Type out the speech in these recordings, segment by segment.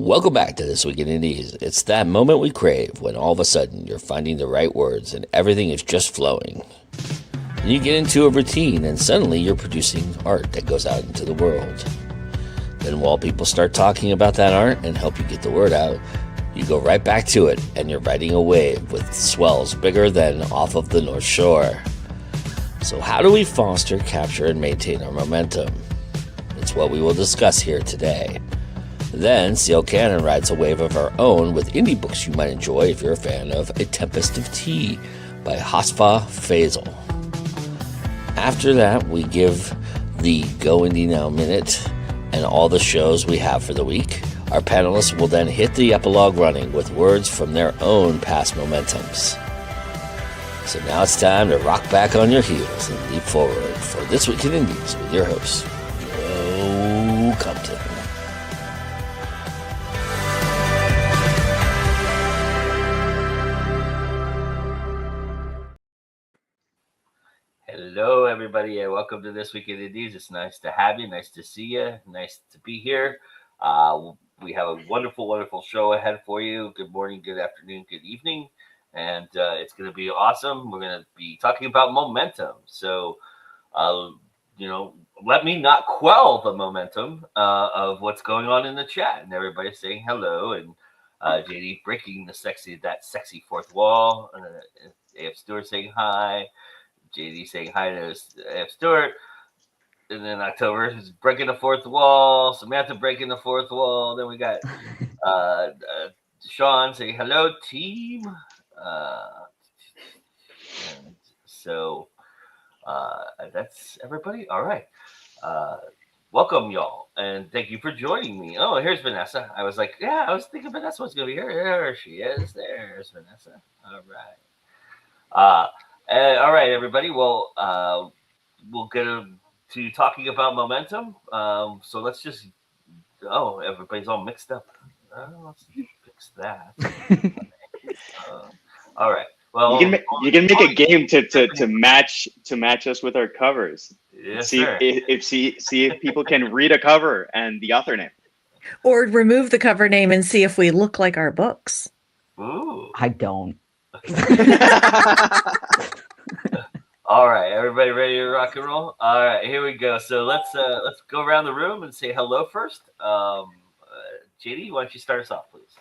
Welcome back to This Week in Indies. It's that moment we crave when all of a sudden you're finding the right words and everything is just flowing. And you get into a routine and suddenly you're producing art that goes out into the world. Then while people start talking about that art and help you get the word out, you go right back to it and you're riding a wave with swells bigger than off of the North Shore. So how do we foster, capture, and maintain our momentum? It's what we will discuss here today. Then, Seal Cannon rides a wave of our own with indie books you might enjoy if you're a fan of A Tempest of Tea by Hasfa Faisal. After that, we give the Go Indie Now Minute and all the shows we have for the week. Our panelists will then hit the epilogue running with words from their own past momentums. So now it's time to rock back on your heels and leap forward for This Week in Indies with your host, Joe Compton. Hello, everybody, and welcome to This Week in Indies. It's nice to have you. Nice to see you. Nice to be here. We have a wonderful, wonderful show ahead for you. Good morning, good afternoon, good evening. And it's going to be awesome. We're going to be talking about momentum. So, let me not quell the momentum of what's going on in the chat. And everybody's saying hello. And JD breaking that sexy fourth wall. AF Stewart saying hi. JD saying hi to AF Stewart. And then October is breaking the fourth wall. Samantha breaking the fourth wall. Then we got Sean saying hello, team. And so that's everybody. All right. Welcome, y'all. And thank you for joining me. Oh, here's Vanessa. I was like, I was thinking Vanessa was going to be here. There she is. There's Vanessa. All right. All right, everybody. Well, we'll get to talking about momentum. So let's just. Oh, everybody's all mixed up. Let's fix that. All right. Well, you can make a game to match us with our covers. Yes, see sir. see if people can read a cover and the author name, or remove the cover name and see if we look like our books. Ooh. I don't. All right, everybody ready to rock and roll? All right, here we go. So let's go around the room and say hello first. JD, why don't you start us off, please?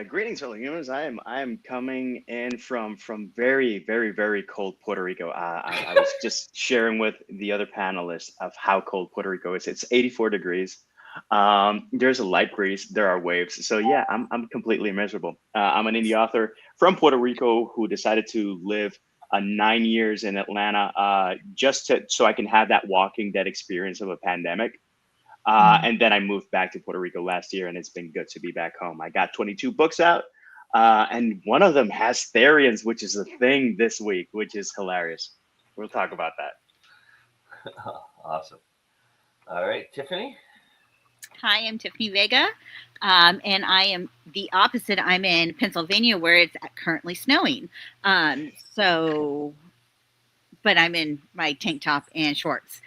Greetings, fellow humans. I am coming in from very, very, very cold Puerto Rico. I was just sharing with the other panelists of how cold Puerto Rico is. It's 84 degrees. There's a light breeze. There are waves. So yeah, I'm completely miserable. I'm an indie author from Puerto Rico who decided to live 9 years in Atlanta so I can have that Walking Dead experience of a pandemic. And then I moved back to Puerto Rico last year, and it's been good to be back home. I got 22 books out, and one of them has Therians, which is a thing this week, which is hilarious. We'll talk about that. Awesome. All right, Tiffany. Hi, I'm Tiffany Vega, and I am the opposite. I'm in Pennsylvania where it's currently snowing. But I'm in my tank top and shorts.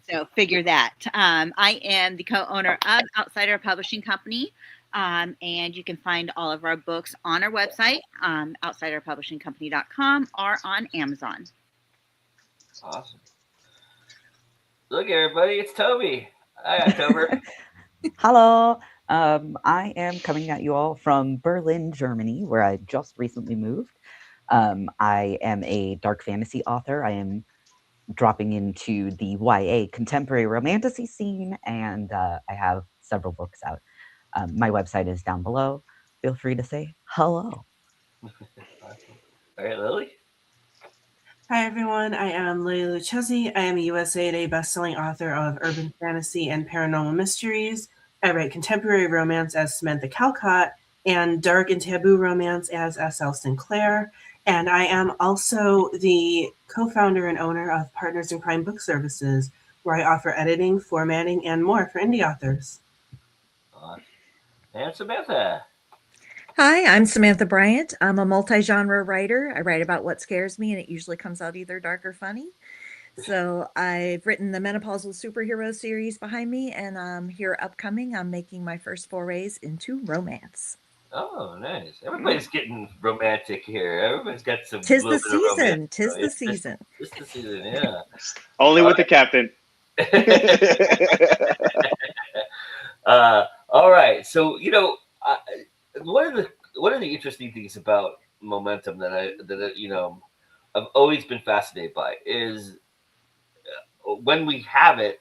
So figure that. I am the co-owner of Outsider Publishing Company, and you can find all of our books on our website, outsiderpublishingcompany.com, or on Amazon. Awesome. Look, everybody, it's Toby. Hi, October. Hello. I am coming at you all from Berlin, Germany, where I just recently moved. I am a dark fantasy author. I am dropping into the YA contemporary romantasy scene, and I have several books out. My website is down below. Feel free to say hello. Awesome. All right, Lily. Hi, everyone. I am Lily Lucchesi. I am a USA Today bestselling author of urban fantasy and paranormal mysteries. I write contemporary romance as Samantha Calcott and dark and taboo romance as S.L. Sinclair. And I am also the co-founder and owner of Partners in Crime Book Services, where I offer editing, formatting, and more for indie authors. And Samantha. Hi, I'm Samantha Bryant. I'm a multi-genre writer. I write about what scares me, and it usually comes out either dark or funny. So I've written the Menopausal Superhero series behind me, and here upcoming, I'm making my first forays into romance. Oh, nice. Everybody's getting romantic here. Everybody's got some Tis little the bit of romance. season. Tis the season. Just the season, yeah. Only with the captain. All right. So one of the interesting things about momentum that I've always been fascinated by is when we have it,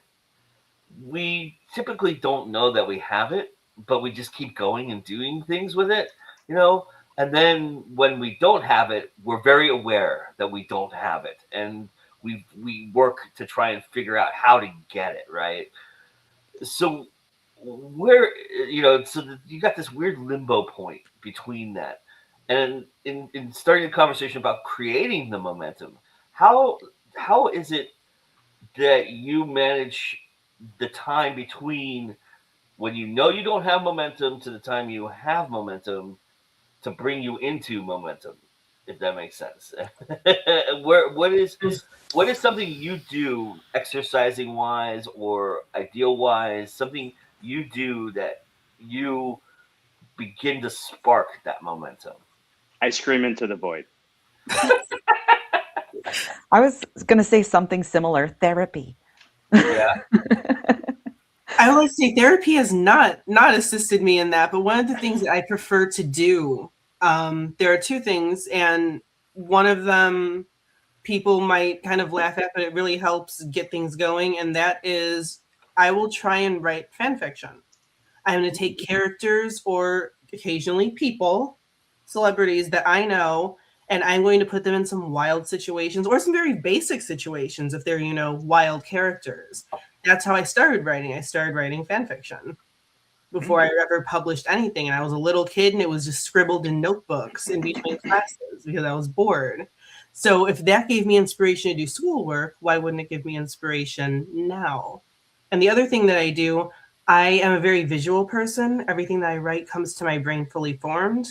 we typically don't know that we have it, but we just keep going and doing things with it, you know. And then when we don't have it, we're very aware that we don't have it, and we work to try and figure out how to get it right. So you got this weird limbo point between that, and in starting a conversation about creating the momentum, how is it that you manage the time between when you know you don't have momentum to the time you have momentum to bring you into momentum, if that makes sense? What is something you do exercising wise or ideal wise, something you do that you begin to spark that momentum? I scream into the void. I was going to say something similar, therapy. Yeah. I would like to say therapy has not assisted me in that, but one of the things that I prefer to do, there are two things, and one of them people might kind of laugh at, but it really helps get things going, and that is I will try and write fan fiction. I'm going to take characters or occasionally people, celebrities that I know, and I'm going to put them in some wild situations or some very basic situations if they're, wild characters. That's how I started writing. I started writing fan fiction before I ever published anything. And I was a little kid and it was just scribbled in notebooks in between classes because I was bored. So if that gave me inspiration to do schoolwork, why wouldn't it give me inspiration now? And the other thing that I do, I am a very visual person. Everything that I write comes to my brain fully formed.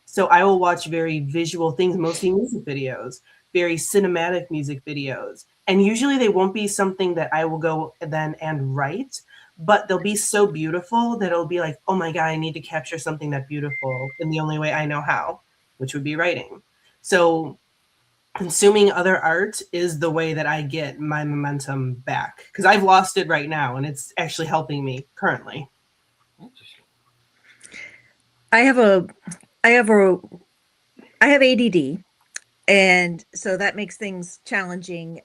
So I will watch very visual things, mostly music videos, very cinematic music videos. And usually they won't be something that I will go then and write, but they'll be so beautiful that it'll be like, oh my God, I need to capture something that beautiful in the only way I know how, which would be writing. So consuming other art is the way that I get my momentum back because I've lost it right now and it's actually helping me currently. Interesting. I have ADD, and so that makes things challenging.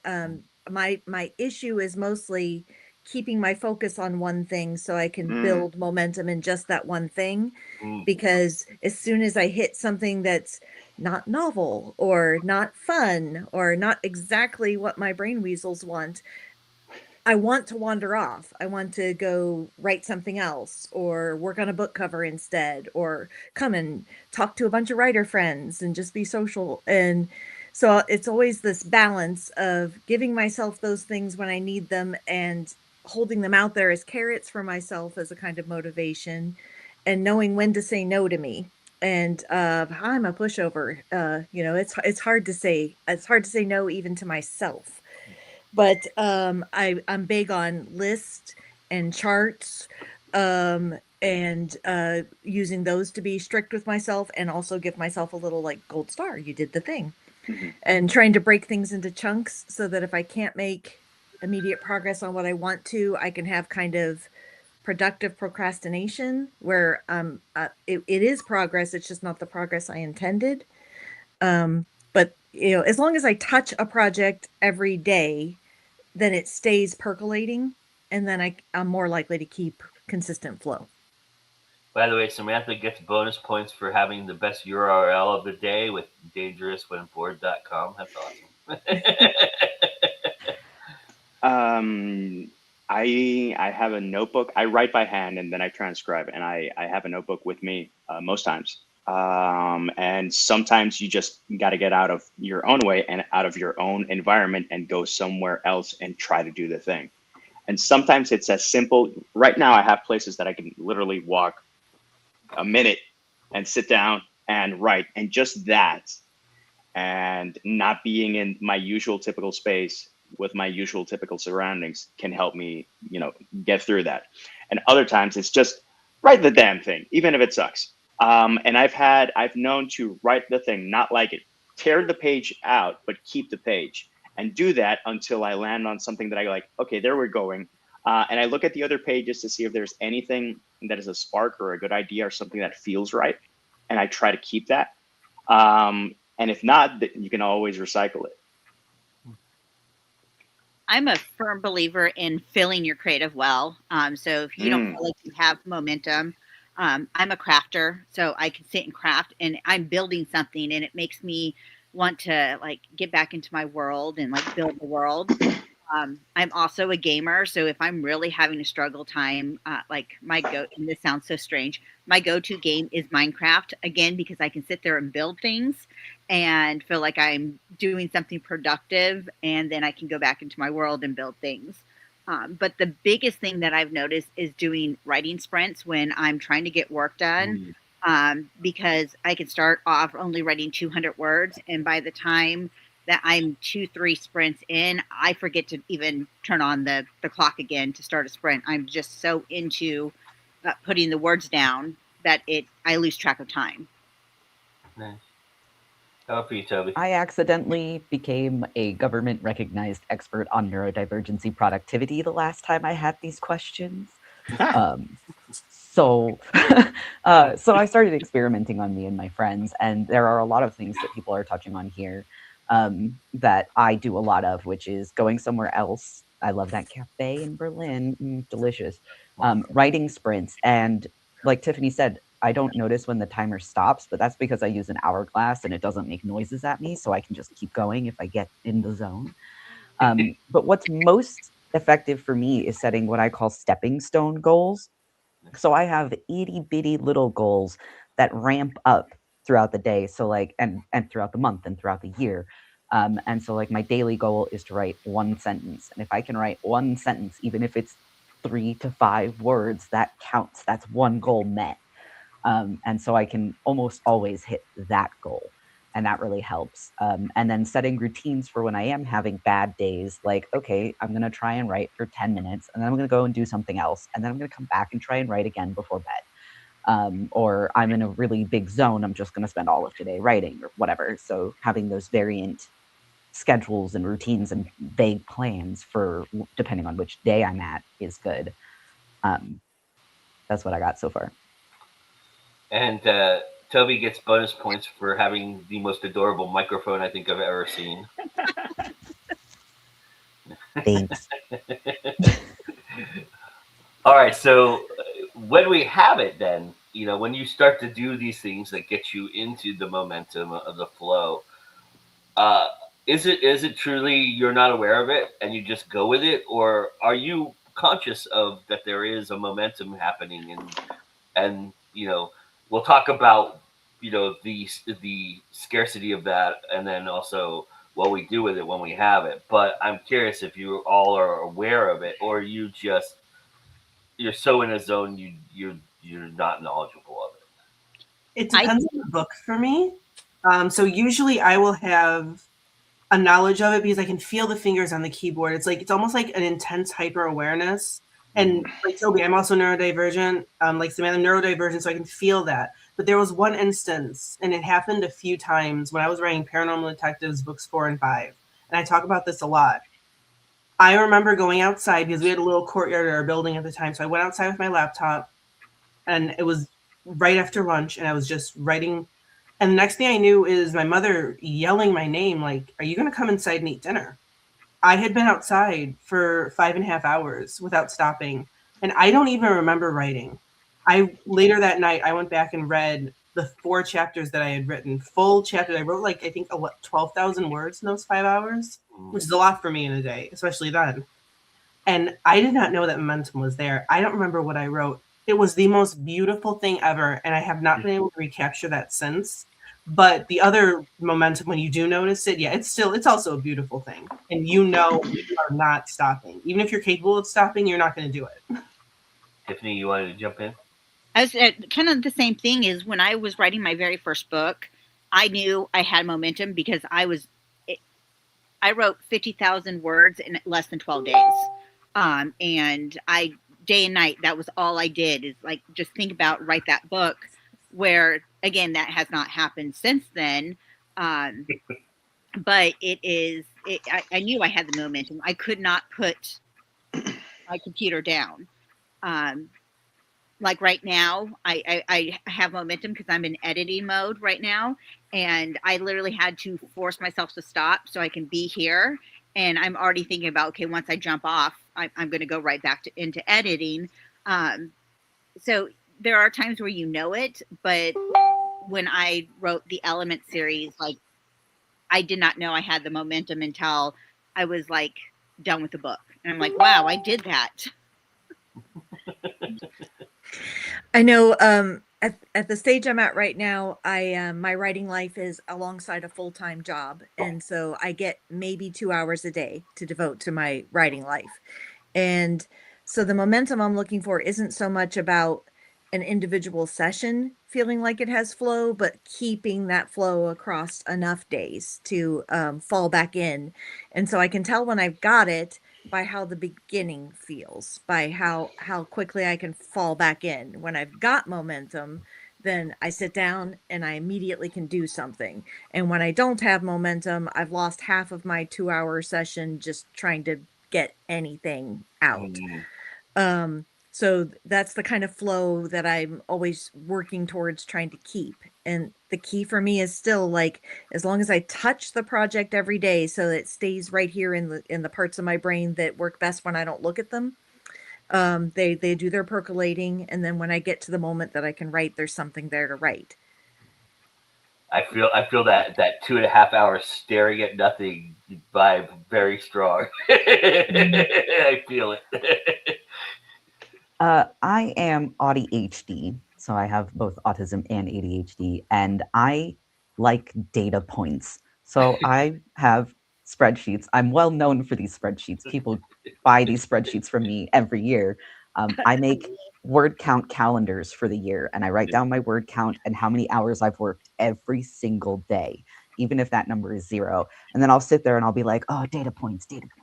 My issue is mostly keeping my focus on one thing so I can build momentum in just that one thing. Because as soon as I hit something that's not novel or not fun or not exactly what my brain weasels want, I want to wander off. I want to go write something else or work on a book cover instead or come and talk to a bunch of writer friends and just be social. And so it's always this balance of giving myself those things when I need them and holding them out there as carrots for myself as a kind of motivation and knowing when to say no to me. And I'm a pushover. It's hard to say. It's hard to say no even to myself. But I'm big on lists and charts, and using those to be strict with myself and also give myself a little like gold star. You did the thing. And trying to break things into chunks so that if I can't make immediate progress on what I want to, I can have kind of productive procrastination where it is progress. It's just not the progress I intended. But as long as I touch a project every day, then it stays percolating, and then I'm more likely to keep consistent flow. By the way, Samantha gets bonus points for having the best URL of the day with dangerouswhenbored.com. That's awesome. I have a notebook. I write by hand and then I transcribe, and I have a notebook with me most times. And sometimes you just got to get out of your own way and out of your own environment and go somewhere else and try to do the thing. And sometimes it's as simple. Right now, I have places that I can literally walk a minute and sit down and write, and just that, and not being in my usual typical space with my usual typical surroundings can help me, get through that. And other times it's just write the damn thing, even if it sucks. And I've known to write the thing, not like it, tear the page out, but keep the page, and do that until I land on something that I like, okay, there we're going. And I look at the other pages to see if there's anything that is a spark or a good idea or something that feels right. And I try to keep that. And if not, you can always recycle it. I'm a firm believer in filling your creative well. So if you don't feel like you have momentum, I'm a crafter, so I can sit and craft, and I'm building something, and it makes me want to like get back into my world and like build the world. I'm also a gamer, so if I'm really having a struggle time, like and this sounds so strange, my go-to game is Minecraft, again, because I can sit there and build things and feel like I'm doing something productive, and then I can go back into my world and build things. But the biggest thing that I've noticed is doing writing sprints when I'm trying to get work done, because I can start off only writing 200 words, and by the time that I'm 2-3 sprints in, I forget to even turn on the clock again to start a sprint. I'm just so into putting the words down that I lose track of time. Nice. How about you, Toby? I accidentally became a government-recognized expert on neurodivergency productivity the last time I had these questions. So I started experimenting on me and my friends, and there are a lot of things that people are touching on here that I do a lot of, which is going somewhere else. I love that cafe in Berlin, delicious. Writing sprints, and like Tiffany said, I don't notice when the timer stops, but that's because I use an hourglass and it doesn't make noises at me, so I can just keep going if I get in the zone. But what's most effective for me is setting what I call stepping stone goals. So I have itty bitty little goals that ramp up throughout the day. So like, and throughout the month and throughout the year. And so like my daily goal is to write one sentence. And if I can write one sentence, even if it's 3 to 5 words, that counts. That's one goal met. And so I can almost always hit that goal. And that really helps. And then setting routines for when I am having bad days, like, okay, I'm going to try and write for 10 minutes, and then I'm going to go and do something else. And then I'm going to come back and try and write again before bed. Or I'm in a really big zone, I'm just going to spend all of today writing or whatever. So having those variant schedules and routines and vague plans for depending on which day I'm at is good. That's what I got so far. And Toby gets bonus points for having the most adorable microphone I think I've ever seen. Thanks. All right, so when we have it, then, when you start to do these things that get you into the momentum of the flow, is it truly you're not aware of it and you just go with it, or are you conscious of that there is a momentum happening, and we'll talk about the scarcity of that, and then also what we do with it when we have it. But I'm curious if you all are aware of it, or you're so in a zone you're not knowledgeable of it. It depends on the book for me. So usually I will have a knowledge of it because I can feel the fingers on the keyboard. It's almost like an intense hyper awareness. And like Toby, I'm also neurodivergent. Like Samantha, neurodivergent, so I can feel that. But there was one instance, and it happened a few times when I was writing Paranormal Detectives books 4 and 5. And I talk about this a lot. I remember going outside because we had a little courtyard at our building at the time. So I went outside with my laptop, and it was right after lunch, and I was just writing. And the next thing I knew is my mother yelling my name, like, "Are you going to come inside and eat dinner?" I had been outside for 5.5 hours without stopping, and I don't even remember writing. Later that night, I went back and read the 4 chapters that I had written, full chapters. I wrote I think 12,000 words in those 5 hours, which is a lot for me in a day, especially then. And I did not know that momentum was there. I don't remember what I wrote. It was the most beautiful thing ever, and I have not been able to recapture that since. But the other momentum, when you do notice it, yeah, it's also a beautiful thing. And you are not stopping. Even if you're capable of stopping, you're not going to do it. Tiffany, you wanted to jump in? I was kind of the same thing is when I was writing my very first book, I knew I had momentum because I wrote 50,000 words in less than 12 days. And I, day and night, that was all I did, is like just think about, write that book, where again, that has not happened since then. But I knew I had the momentum. I could not put my computer down. Like right now, I have momentum because I'm in editing mode right now. And I literally had to force myself to stop so I can be here. And I'm already thinking about, okay, once I jump off, I'm going to go right back into editing. So there are times where you know it, but when I wrote the Element series, like, I did not know I had the momentum until I was like done with the book. And I'm like, wow, I did that. I know at the stage I'm at right now, I my writing life is alongside a full-time job, and so I get maybe 2 hours a day to devote to my writing life. And so the momentum I'm looking for isn't so much about an individual session feeling like it has flow, but keeping that flow across enough days to fall back in. And so I can tell when I've got it by how the beginning feels, by how quickly I can fall back in. When I've got momentum, then I sit down and I immediately can do something. And when I don't have momentum, I've lost half of my 2 hour session just trying to get anything out. So that's the kind of flow that I'm always working towards trying to keep. And the key for me is still like, as long as I touch the project every day so that it stays right here in the parts of my brain that work best when I don't look at them. They do their percolating, and then when I get to the moment that I can write, there's something there to write. I feel that 2.5 hours staring at nothing vibe very strong. I feel it. I am ADHD, so I have both autism and ADHD, and I like data points. So I have spreadsheets. I'm well known for these spreadsheets. People buy these spreadsheets from me every year. I make word count calendars for the year, and I write down my word count and how many hours I've worked every single day, even if that number is 0. And then I'll sit there and I'll be like, oh, data points, data points.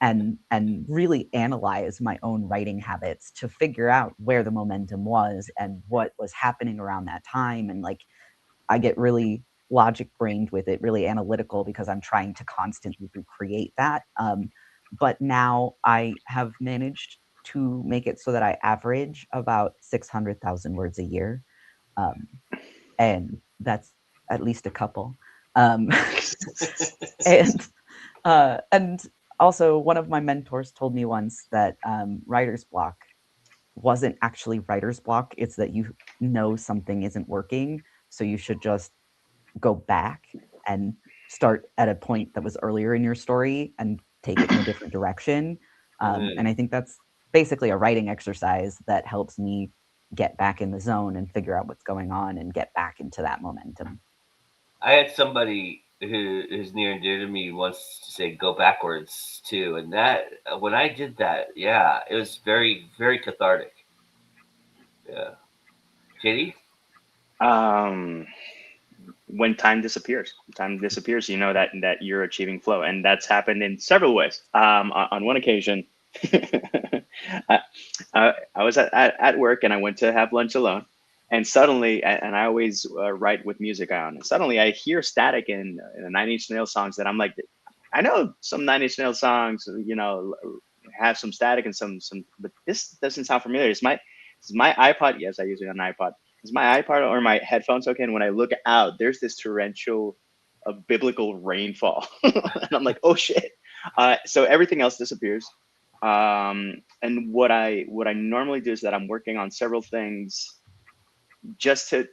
And really analyze my own writing habits to figure out where the momentum was and what was happening around that time. And like, I get really logic brained with it, really analytical, because I'm trying to constantly recreate that. But now I have managed to make it so that I average about 600,000 words a year. And that's at least a couple. And also, one of my mentors told me once that writer's block wasn't actually writer's block. It's that you know something isn't working, so you should just go back and start at a point that was earlier in your story and take it in a different direction. And I think that's basically a writing exercise that helps me get back in the zone and figure out what's going on and get back into that momentum. I had somebody who's near and dear to me once say go backwards too, and that when I did that, yeah, it was very very cathartic. Yeah, JD. When time disappears, you know that you're achieving flow, and that's happened in several ways. On one occasion, I was at work and I went to have lunch alone, and suddenly, and I always write with music on, and suddenly I hear static in Nine Inch Nails songs that I'm like, I know some Nine Inch Nails songs, have some static and some, but this doesn't sound familiar. Is my iPod? Yes, I use it on an iPod. Is my iPod or my headphones okay? And when I look out, there's this torrential of biblical rainfall, and I'm like, oh shit. So everything else disappears. And what I normally do is that I'm working on several things just to.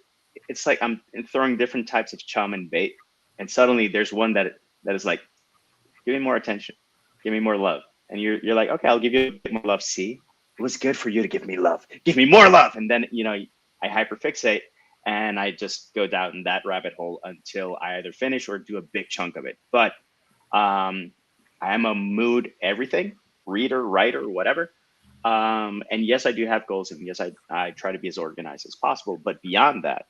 It's like I'm throwing different types of chum and bait, and suddenly there's one that is like, give me more attention, give me more love, and you're like, okay, I'll give you a bit more love. See, it was good for you to give me love. Give me more love, and then I hyperfixate and I just go down that rabbit hole until I either finish or do a big chunk of it. But I am a mood everything reader, writer, whatever. And yes, I do have goals, and yes, I try to be as organized as possible. But beyond that,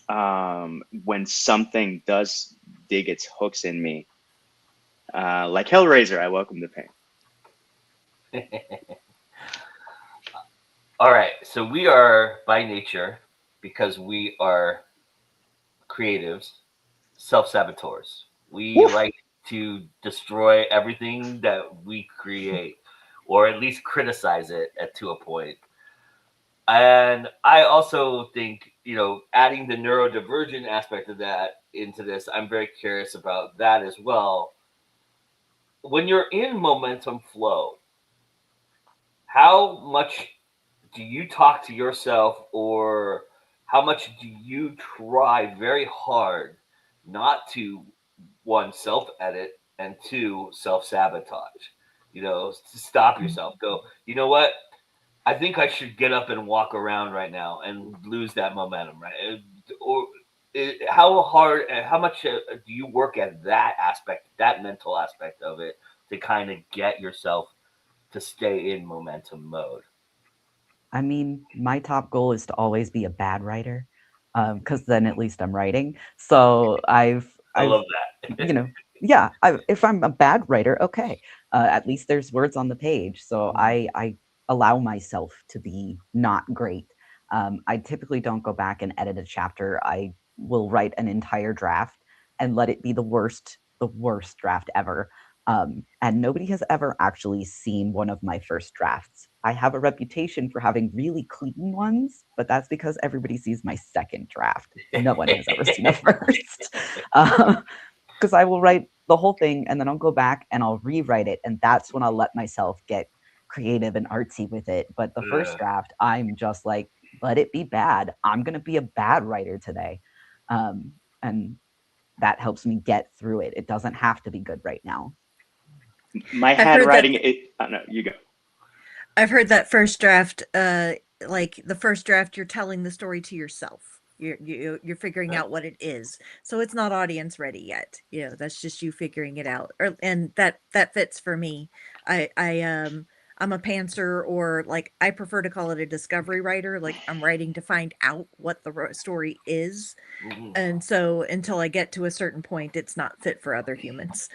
when something does dig its hooks in me, like Hellraiser, I welcome the pain. All right, so we are by nature, because we are creatives, self-saboteurs. We Woof. like to destroy everything that we create, or at least criticize it to a point. And I also think, adding the neurodivergent aspect of that into this, I'm very curious about that as well. When you're in momentum flow, how much do you talk to yourself, or how much do you try very hard not to, one, self edit, and two, self sabotage? To stop yourself. Go, you know what? I think I should get up and walk around right now and lose that momentum, right? Or how hard, how much do you work at that aspect, that mental aspect of it, to kind of get yourself to stay in momentum mode? I mean, my top goal is to always be a bad writer, because then at least I'm writing. So I I've, love that. you know, yeah. If I'm a bad writer, okay, at least there's words on the page. So I allow myself to be not great. I typically don't go back and edit a chapter. I will write an entire draft and let it be the worst draft ever. And nobody has ever actually seen one of my first drafts. I have a reputation for having really clean ones, but that's because everybody sees my second draft. No one has ever seen a first. Because I will write the whole thing and then I'll go back and I'll rewrite it. And that's when I'll let myself get creative and artsy with it. But the first draft, I'm just like, let it be bad. I'm going to be a bad writer today. And that helps me get through it. It doesn't have to be good right now. My I've heard that. handwriting, no, you go. I've heard that first draft, like the first draft, you're telling the story to yourself. You're figuring out what it is, so it's not audience ready yet. That's just you figuring it out. And that fits for me. I'm a pantser, or like I prefer to call it a discovery writer. Like I'm writing to find out what the story is, Mhm. and so until I get to a certain point, it's not fit for other humans.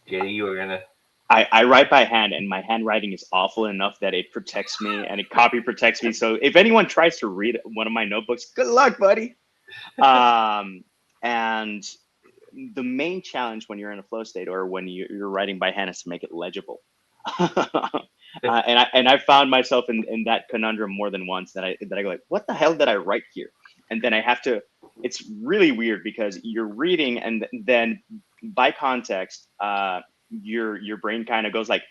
Jenny, you were gonna. I write by hand, and my handwriting is awful enough that it protects me and it copy protects me. So if anyone tries to read one of my notebooks, good luck, buddy. And the main challenge when you're in a flow state, or when you're writing by hand, is to make it legible. And I found myself in that conundrum more than once, that I go like, what the hell did I write here? And then I have to. It's really weird because you're reading, and then by context, your brain kind of goes like,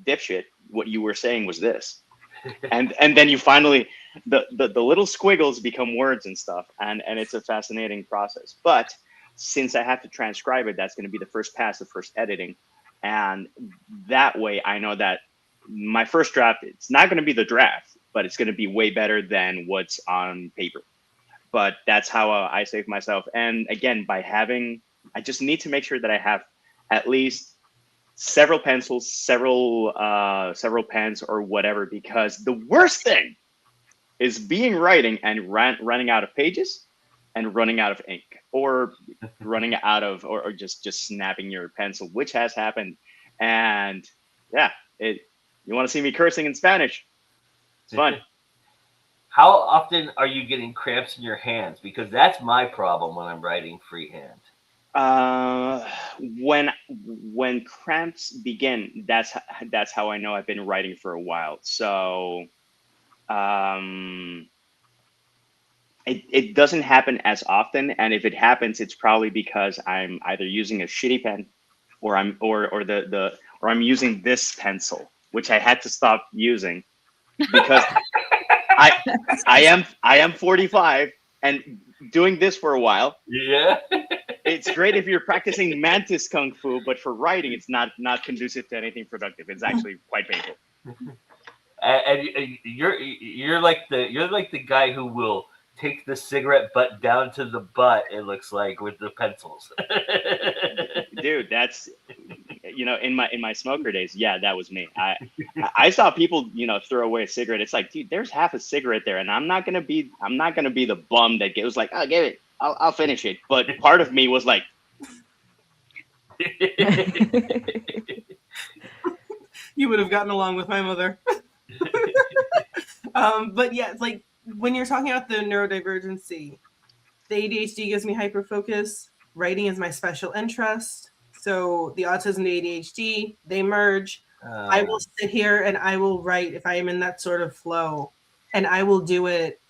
dipshit, what you were saying was this. And then you finally, the little squiggles become words and stuff, and it's a fascinating process. But since I have to transcribe it, that's going to be the first pass, the first editing, and that way I know that my first draft, it's not going to be the draft, but it's going to be way better than what's on paper. But that's how I save myself. And again, I just need to make sure that I have at least several pencils, several pens, or whatever, because the worst thing is being writing and running out of pages, and running out of ink, or running out of, or just snapping your pencil, which has happened. And yeah, you want to see me cursing in Spanish? It's fun. How often are you getting cramps in your hands? Because that's my problem when I'm writing freehand. When cramps begin, that's how I know I've been writing for a while. So it doesn't happen as often, and if it happens, it's probably because I'm either using a shitty pen, or I'm using this pencil, which I had to stop using because I am 45 and doing this for a while. Yeah. It's great if you're practicing mantis kung fu, but for writing, it's not conducive to anything productive. It's actually quite painful. And you're like the guy who will take the cigarette butt down to the butt, it looks like, with the pencils. Dude, in my smoker days, yeah, that was me. I saw people, throw away a cigarette. It's like, dude, there's half a cigarette there, and I'm not gonna be the bum that goes like, oh, give it, I'll finish it. But part of me was like, You would have gotten along with my mother. But yeah, it's like when you're talking about the neurodivergency, the ADHD gives me hyperfocus. Writing is my special interest. So the autism, the ADHD, they merge. I will sit here and I will write if I am in that sort of flow, and I will do it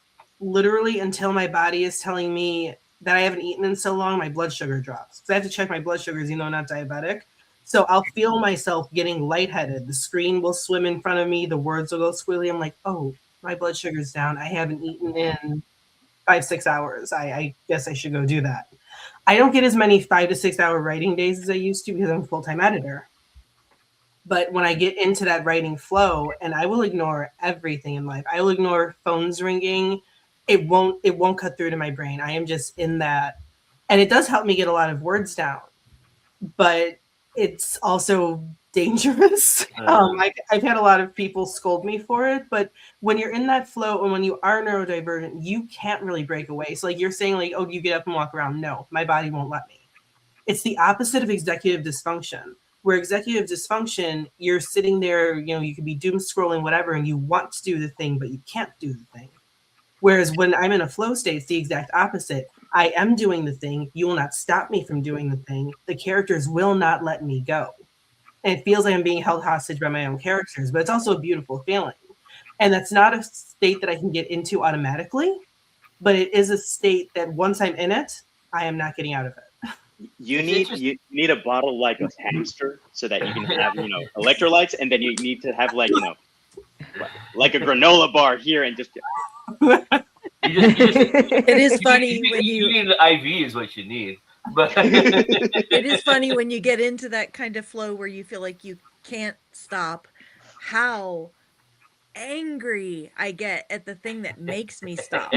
literally until my body is telling me that I haven't eaten in so long, my blood sugar drops. So I have to check my blood sugars, even though I'm not diabetic. So I'll feel myself getting lightheaded. The screen will swim in front of me. The words will go squilly. I'm like, oh, my blood sugar's down. I haven't eaten in 5-6 hours. I guess I should go do that. I don't get as many 5 to 6 hour writing days as I used to because I'm a full-time editor. But when I get into that writing flow, and I will ignore everything in life. I will ignore phones ringing. It won't cut through to my brain. I am just in that. And it does help me get a lot of words down. But it's also dangerous. I've had a lot of people scold me for it, but when you're in that flow and when you are neurodivergent, you can't really break away. So like you're saying like, oh, you get up and walk around. No, my body won't let me. It's the opposite of executive dysfunction, where executive dysfunction, you're sitting there, you could be doom scrolling, whatever, and you want to do the thing, but you can't do the thing. Whereas when I'm in a flow state, it's the exact opposite. I am doing the thing. You will not stop me from doing the thing. The characters will not let me go. And it feels like I'm being held hostage by my own characters, but it's also a beautiful feeling. And that's not a state that I can get into automatically, but it is a state that once I'm in it, I am not getting out of it. You need a bottle like a hamster so that you can have, electrolytes, and then you need to have like a granola bar here and just. It is funny when you need an IV is what you need. But it is funny when you get into that kind of flow where you feel like you can't stop, how angry I get at the thing that makes me stop.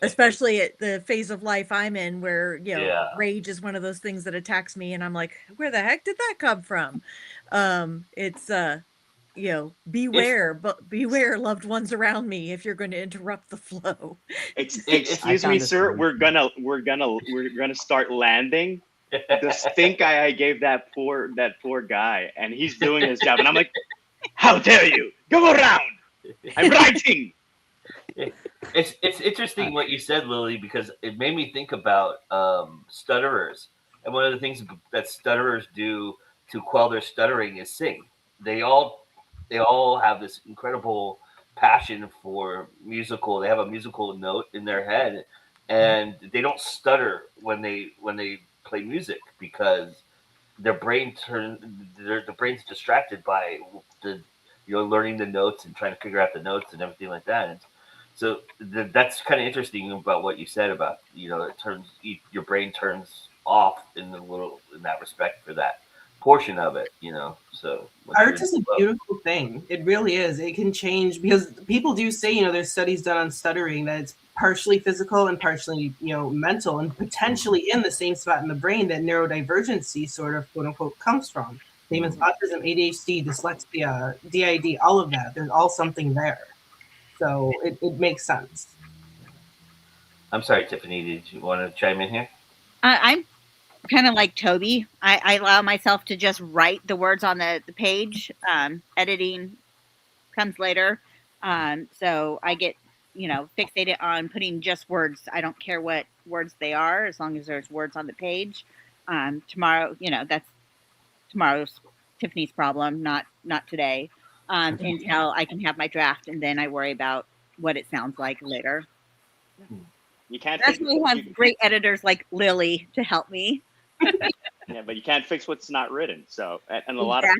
Especially at the phase of life I'm in where, rage is one of those things that attacks me and I'm like, where the heck did that come from? It's beware, but beware loved ones around me if you're going to interrupt the flow. Excuse me, sir. We're gonna start landing. The stink eye I gave that poor guy, and he's doing his job, and I'm like, how dare you? Go around. I'm writing. It's interesting what you said, Lily, because it made me think about stutterers, and one of the things that stutterers do to quell their stuttering is sing. They all have this incredible passion for musical. They have a musical note in their head, and they don't stutter when they play music because the brain's distracted by the learning the notes and trying to figure out the notes and everything like that. And so that's kind of interesting about what you said about your brain turns off in that respect for that portion of it, so art is a beautiful thing. It really is. It can change because people do say, there's studies done on stuttering that it's partially physical and partially, mental, and potentially in the same spot in the brain that neurodivergency sort of quote unquote comes from. Same as autism, ADHD, dyslexia, DID, all of that. There's all something there. So it makes sense. I'm sorry, Tiffany, did you want to chime in here? I'm kind of like Toby. I allow myself to just write the words on the page. Editing comes later. So I get, fixated on putting just words. I don't care what words they are, as long as there's words on the page. Tomorrow, that's tomorrow's Tiffany's problem, not today. Until I can have my draft, and then I worry about what it sounds like later. You can't. That's why we have great editors like Lily to help me. Yeah, but you can't fix what's not written. So, and a lot of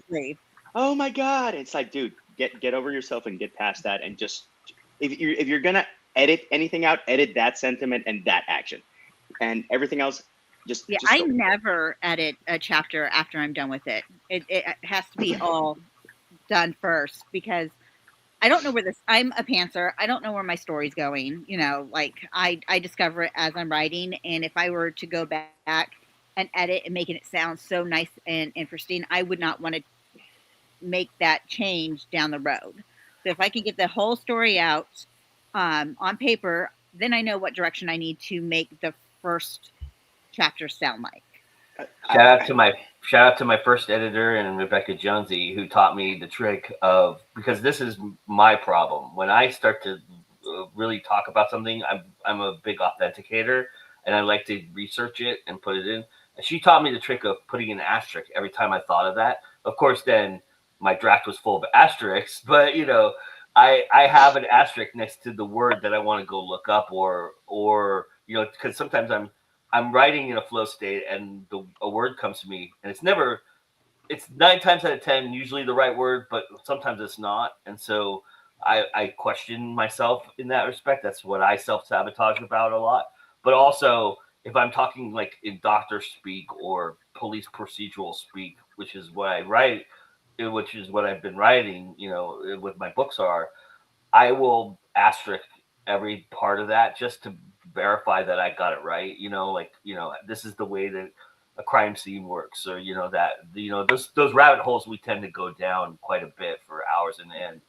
oh my God, it's like, dude, get over yourself and get past that, and just if you're gonna edit anything out, edit that sentiment and that action, and everything else. Just I never edit a chapter after I'm done with it. It has to be all done first because I don't know where I'm a pantser. I don't know where my story's going. I discover it as I'm writing. And if I were to go back an edit and making it sound so nice and interesting, I would not want to make that change down the road. So if I can get the whole story out on paper, then I know what direction I need to make the first chapter sound like. Shout out to my first editor and Rebecca Jonesy, who taught me the trick of, because this is my problem when I start to really talk about something. I'm a big authenticator, and I like to research it and put it in. And she taught me the trick of putting an asterisk every time I thought of that. Of course, then my draft was full of asterisks, but I have an asterisk next to the word that I want to go look up, or because sometimes I'm writing in a flow state and a word comes to me, and it's 9 times out of 10 usually the right word, but sometimes it's not. And so I question myself in that respect. That's what I self-sabotage about a lot. But also, if I'm talking like in doctor speak or police procedural speak, which is what I write, which is what I've been writing, with my books I will asterisk every part of that just to verify that I got it right. This is the way that a crime scene works, or those rabbit holes we tend to go down quite a bit for hours in end.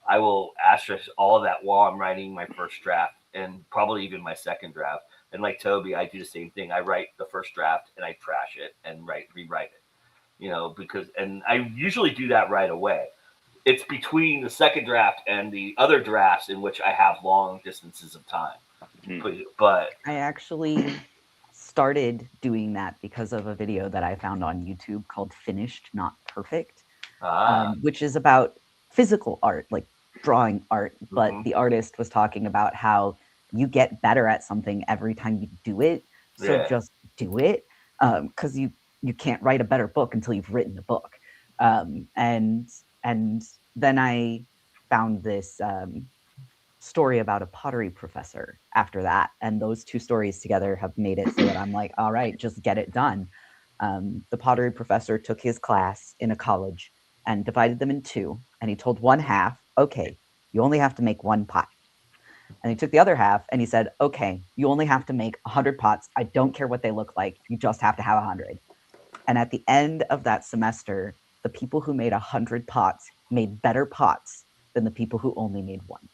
I will asterisk all of that while I'm writing my first draft, and probably even my second draft. And like Toby, I do the same thing. I write the first draft and I trash it and rewrite it. And I usually do that right away. It's between the second draft and the other drafts in which I have long distances of time. But I actually started doing that because of a video that I found on YouTube called Finished, Not Perfect, which is about physical art, like drawing art. But the artist was talking about how you get better at something every time you do it. So just do it, because you can't write a better book until you've written a book. And then I found this story about a pottery professor after that. And those two stories together have made it so that I'm like, all right, just get it done. The pottery professor took his class in a college and divided them in two. And he told one half, okay, you only have to make one pot. And he took the other half and he said, okay, you only have to make 100 pots. I don't care what they look like. You just have to have 100. And at the end of that semester, the people who made 100 pots made better pots than the people who only made one.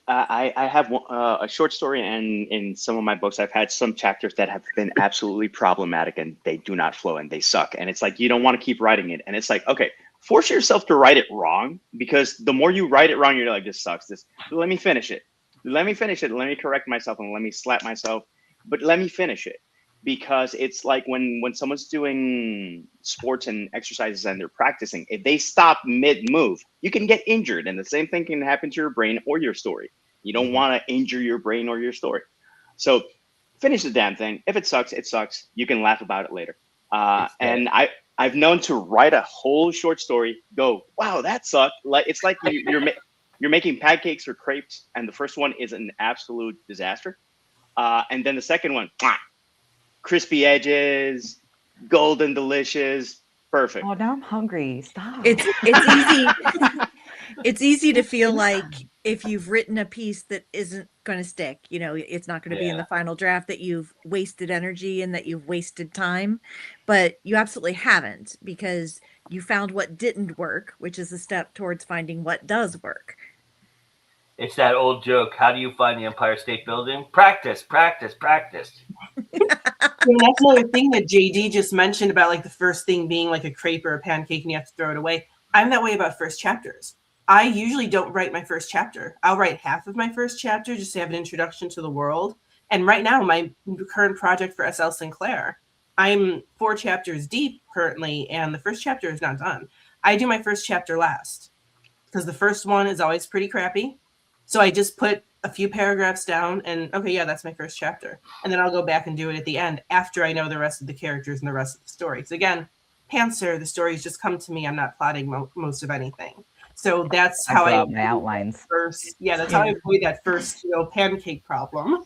I have a short story, and in some of my books, I've had some chapters that have been absolutely problematic and they do not flow and they suck. And it's like, you don't want to keep writing it. And it's like, okay, force yourself to write it wrong, because the more you write it wrong, you're like, this sucks. Let me finish it. Let me correct myself and let me slap myself, but let me finish it. Because it's like when someone's doing sports and exercises and they're practicing, if they stop mid-move, you can get injured. And the same thing can happen to your brain or your story. You don't want to injure your brain or your story. So finish the damn thing. If it sucks, it sucks. You can laugh about it later. And I've known to write a whole short story, go, wow, that sucked. Like it's like you're making pancakes or crepes, and the first one is an absolute disaster. And then the second one, crispy edges, golden delicious, perfect. Oh, now I'm hungry. Stop. It's easy. It's easy to feel like if you've written a piece that isn't going to stick, it's not going to be in the final draft, that you've wasted energy and that you've wasted time. But you absolutely haven't, because you found what didn't work, which is a step towards finding what does work. it's that old joke. How do you find the Empire State Building? Practice, practice, practice. Yeah, that's another thing that JD just mentioned about like the first thing being like a crepe or a pancake and you have to throw it away. I'm that way about first chapters. I usually don't write my first chapter. I'll write half of my first chapter just to have an introduction to the world. And right now, my current project for SL Sinclair, I'm 4 chapters deep currently, and the first chapter is not done. I do my first chapter last because the first one is always pretty crappy. So I just put a few paragraphs down and, okay, yeah, that's my first chapter. And then I'll go back and do it at the end after I know the rest of the characters and the rest of the story. Because again, Pantser, the stories just come to me. I'm not plotting most of anything. So that's how I my outlines. First, that's how I avoid that first, pancake problem.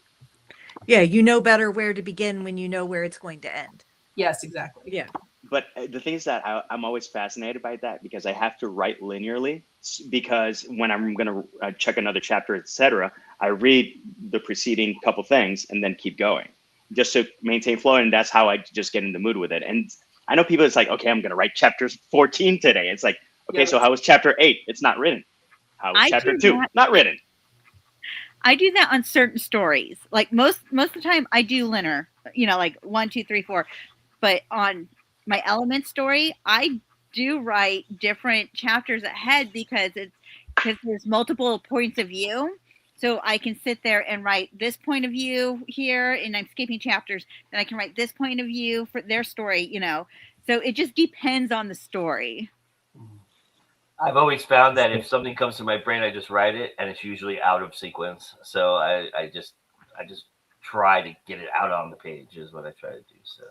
Yeah, you know better where to begin when you know where it's going to end. Yes, exactly. Yeah. But the thing is that I'm always fascinated by that because I have to write linearly, because when I'm going to check another chapter, etc., I read the preceding couple things and then keep going. just to maintain flow. And that's how I just get in the mood with it. And I know people, it's like, okay, I'm going to write chapter 14 today. It's like, okay, so how was chapter 8? It's not written. How was chapter 2? Not written. I do that on certain stories. Like most of the time I do linear, like 1, 2, 3, 4. But on my element story, I do write different chapters ahead because there's multiple points of view. So I can sit there and write this point of view here, and I'm skipping chapters. Then I can write this point of view for their story, So it just depends on the story. I've always found that if something comes to my brain, I just write it, and it's usually out of sequence. So I just try to get it out on the page is what I try to do. So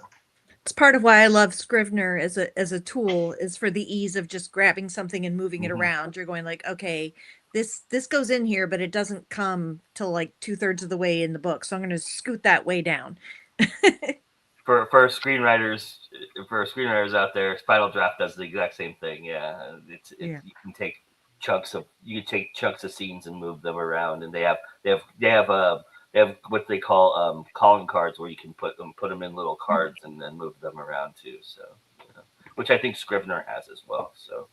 it's part of why I love Scrivener as a tool, is for the ease of just grabbing something and moving it around. You're going like, okay, this goes in here, but it doesn't come till like 2/3 of the way in the book. So I'm going to scoot that way down. for screenwriters out there, Final Draft does the exact same thing. Yeah, you can take chunks of scenes and move them around, and they have what they call calling cards, where you can put them in little cards and then move them around too. So, which I think Scrivener has as well. So,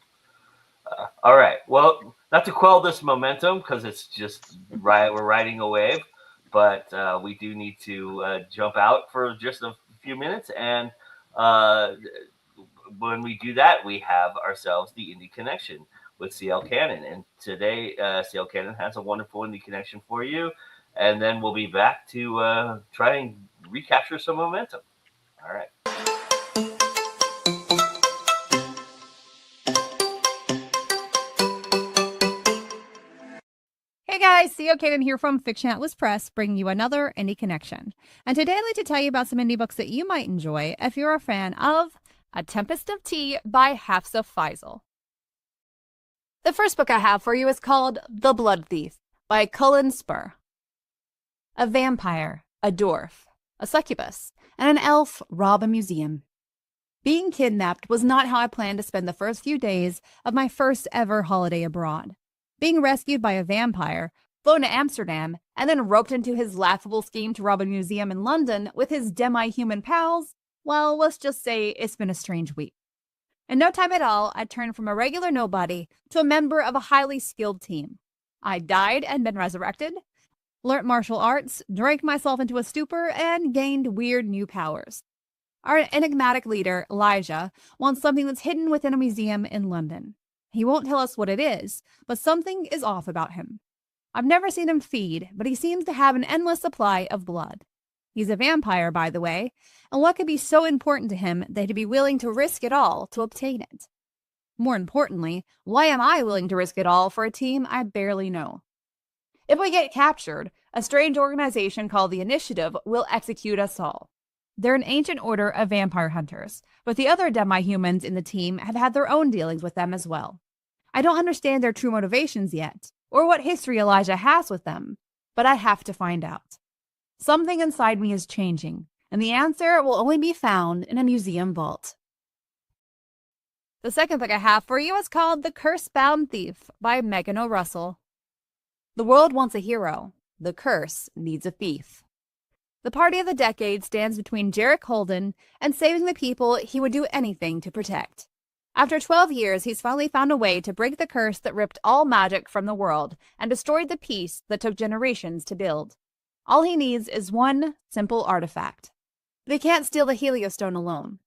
all right. Well, not to quell this momentum, because it's just we're riding a wave, but we do need to jump out for just a few minutes, and when we do that, we have ourselves the Indie Connection with CL Cannon, and today CL Cannon has a wonderful Indie Connection for you. And then we'll be back to try and recapture some momentum. All right. Hey guys, CL Cannon here from Fiction Atlas Press, bringing you another Indie Connection. And today I'd like to tell you about some indie books that you might enjoy if you're a fan of A Tempest of Tea by Hafsa Faizal. The first book I have for you is called The Blood Thief by Cullen Spur. A vampire, a dwarf, a succubus, and an elf rob a museum. Being kidnapped was not how I planned to spend the first few days of my first ever holiday abroad. Being rescued by a vampire, flown to Amsterdam, and then roped into his laughable scheme to rob a museum in London with his demi-human pals, well, let's just say it's been a strange week. In no time at all, I turned from a regular nobody to a member of a highly skilled team. I died and been resurrected, learnt martial arts, drank myself into a stupor, and gained weird new powers. Our enigmatic leader, Elijah, wants something that's hidden within a museum in London. He won't tell us what it is, but something is off about him. I've never seen him feed, but he seems to have an endless supply of blood. He's a vampire, by the way, and what could be so important to him that he'd be willing to risk it all to obtain it? More importantly, why am I willing to risk it all for a team I barely know? If we get captured, a strange organization called the Initiative will execute us all. They're an ancient order of vampire hunters, but the other demi-humans in the team have had their own dealings with them as well. I don't understand their true motivations yet, or what history Elijah has with them, but I have to find out. Something inside me is changing, and the answer will only be found in a museum vault. The second book I have for you is called The Curse-Bound Thief by Megan O'Russell. The world wants a hero. The curse needs a thief. The party of the decade stands between Jarek Holden and saving the people he would do anything to protect. After 12 years, he's finally found a way to break the curse that ripped all magic from the world and destroyed the peace that took generations to build. All he needs is one simple artifact. But he can't steal the Heliostone alone.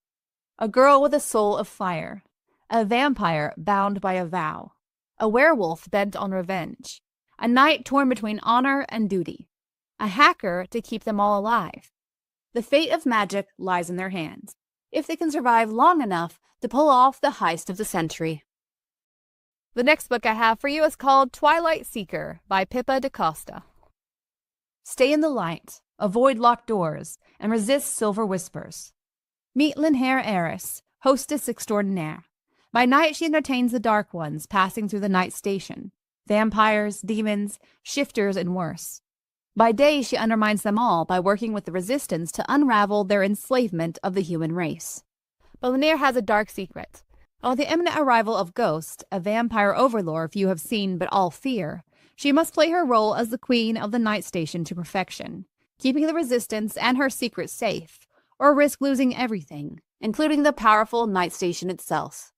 A girl with a soul of fire. A vampire bound by a vow. A werewolf bent on revenge. A knight torn between honor and duty. A hacker to keep them all alive. The fate of magic lies in their hands, if they can survive long enough to pull off the heist of the century. The next book I have for you is called Twilight Seeker by Pippa DaCosta. Stay in the light, avoid locked doors, and resist silver whispers. Meet Linhair Eris, hostess extraordinaire. By night she entertains the dark ones passing through the night station. Vampires, demons, shifters, and worse. By day, she undermines them all by working with the resistance to unravel their enslavement of the human race. But Lanier has a dark secret. On the imminent arrival of Ghost, a vampire overlord few have seen but all fear, she must play her role as the queen of the night station to perfection. keeping the resistance and her secret safe, or risk losing everything, including the powerful Night Station itself.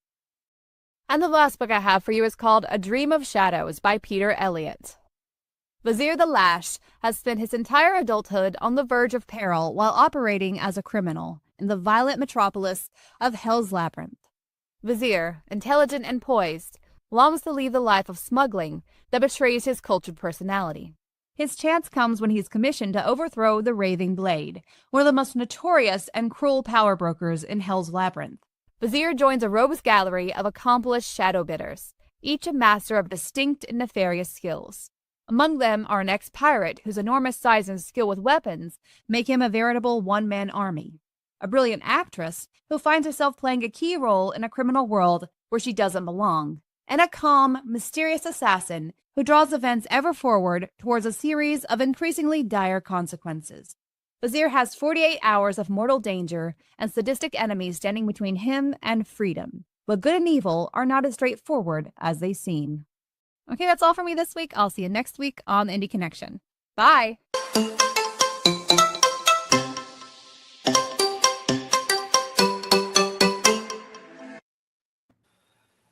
And the last book I have for you is called A Dream of Shadows by Peter Elliott. Vizier the Lash has spent his entire adulthood on the verge of peril while operating as a criminal in the violent metropolis of Hell's Labyrinth. Vizier, intelligent and poised, longs to lead the life of smuggling that betrays his cultured personality. His chance comes when he's commissioned to overthrow the Raving Blade, one of the most notorious and cruel power brokers in Hell's Labyrinth. Vizier joins a rogues gallery of accomplished shadow bidders, each a master of distinct and nefarious skills. Among them are an ex-pirate whose enormous size and skill with weapons make him a veritable one-man army, a brilliant actress who finds herself playing a key role in a criminal world where she doesn't belong, and a calm, mysterious assassin who draws events ever forward towards a series of increasingly dire consequences. Vizier has 48 hours of mortal danger and sadistic enemies standing between him and freedom, but good and evil are not as straightforward as they seem. Okay, that's all for me this week. I'll see you next week on the Indie Connection. Bye!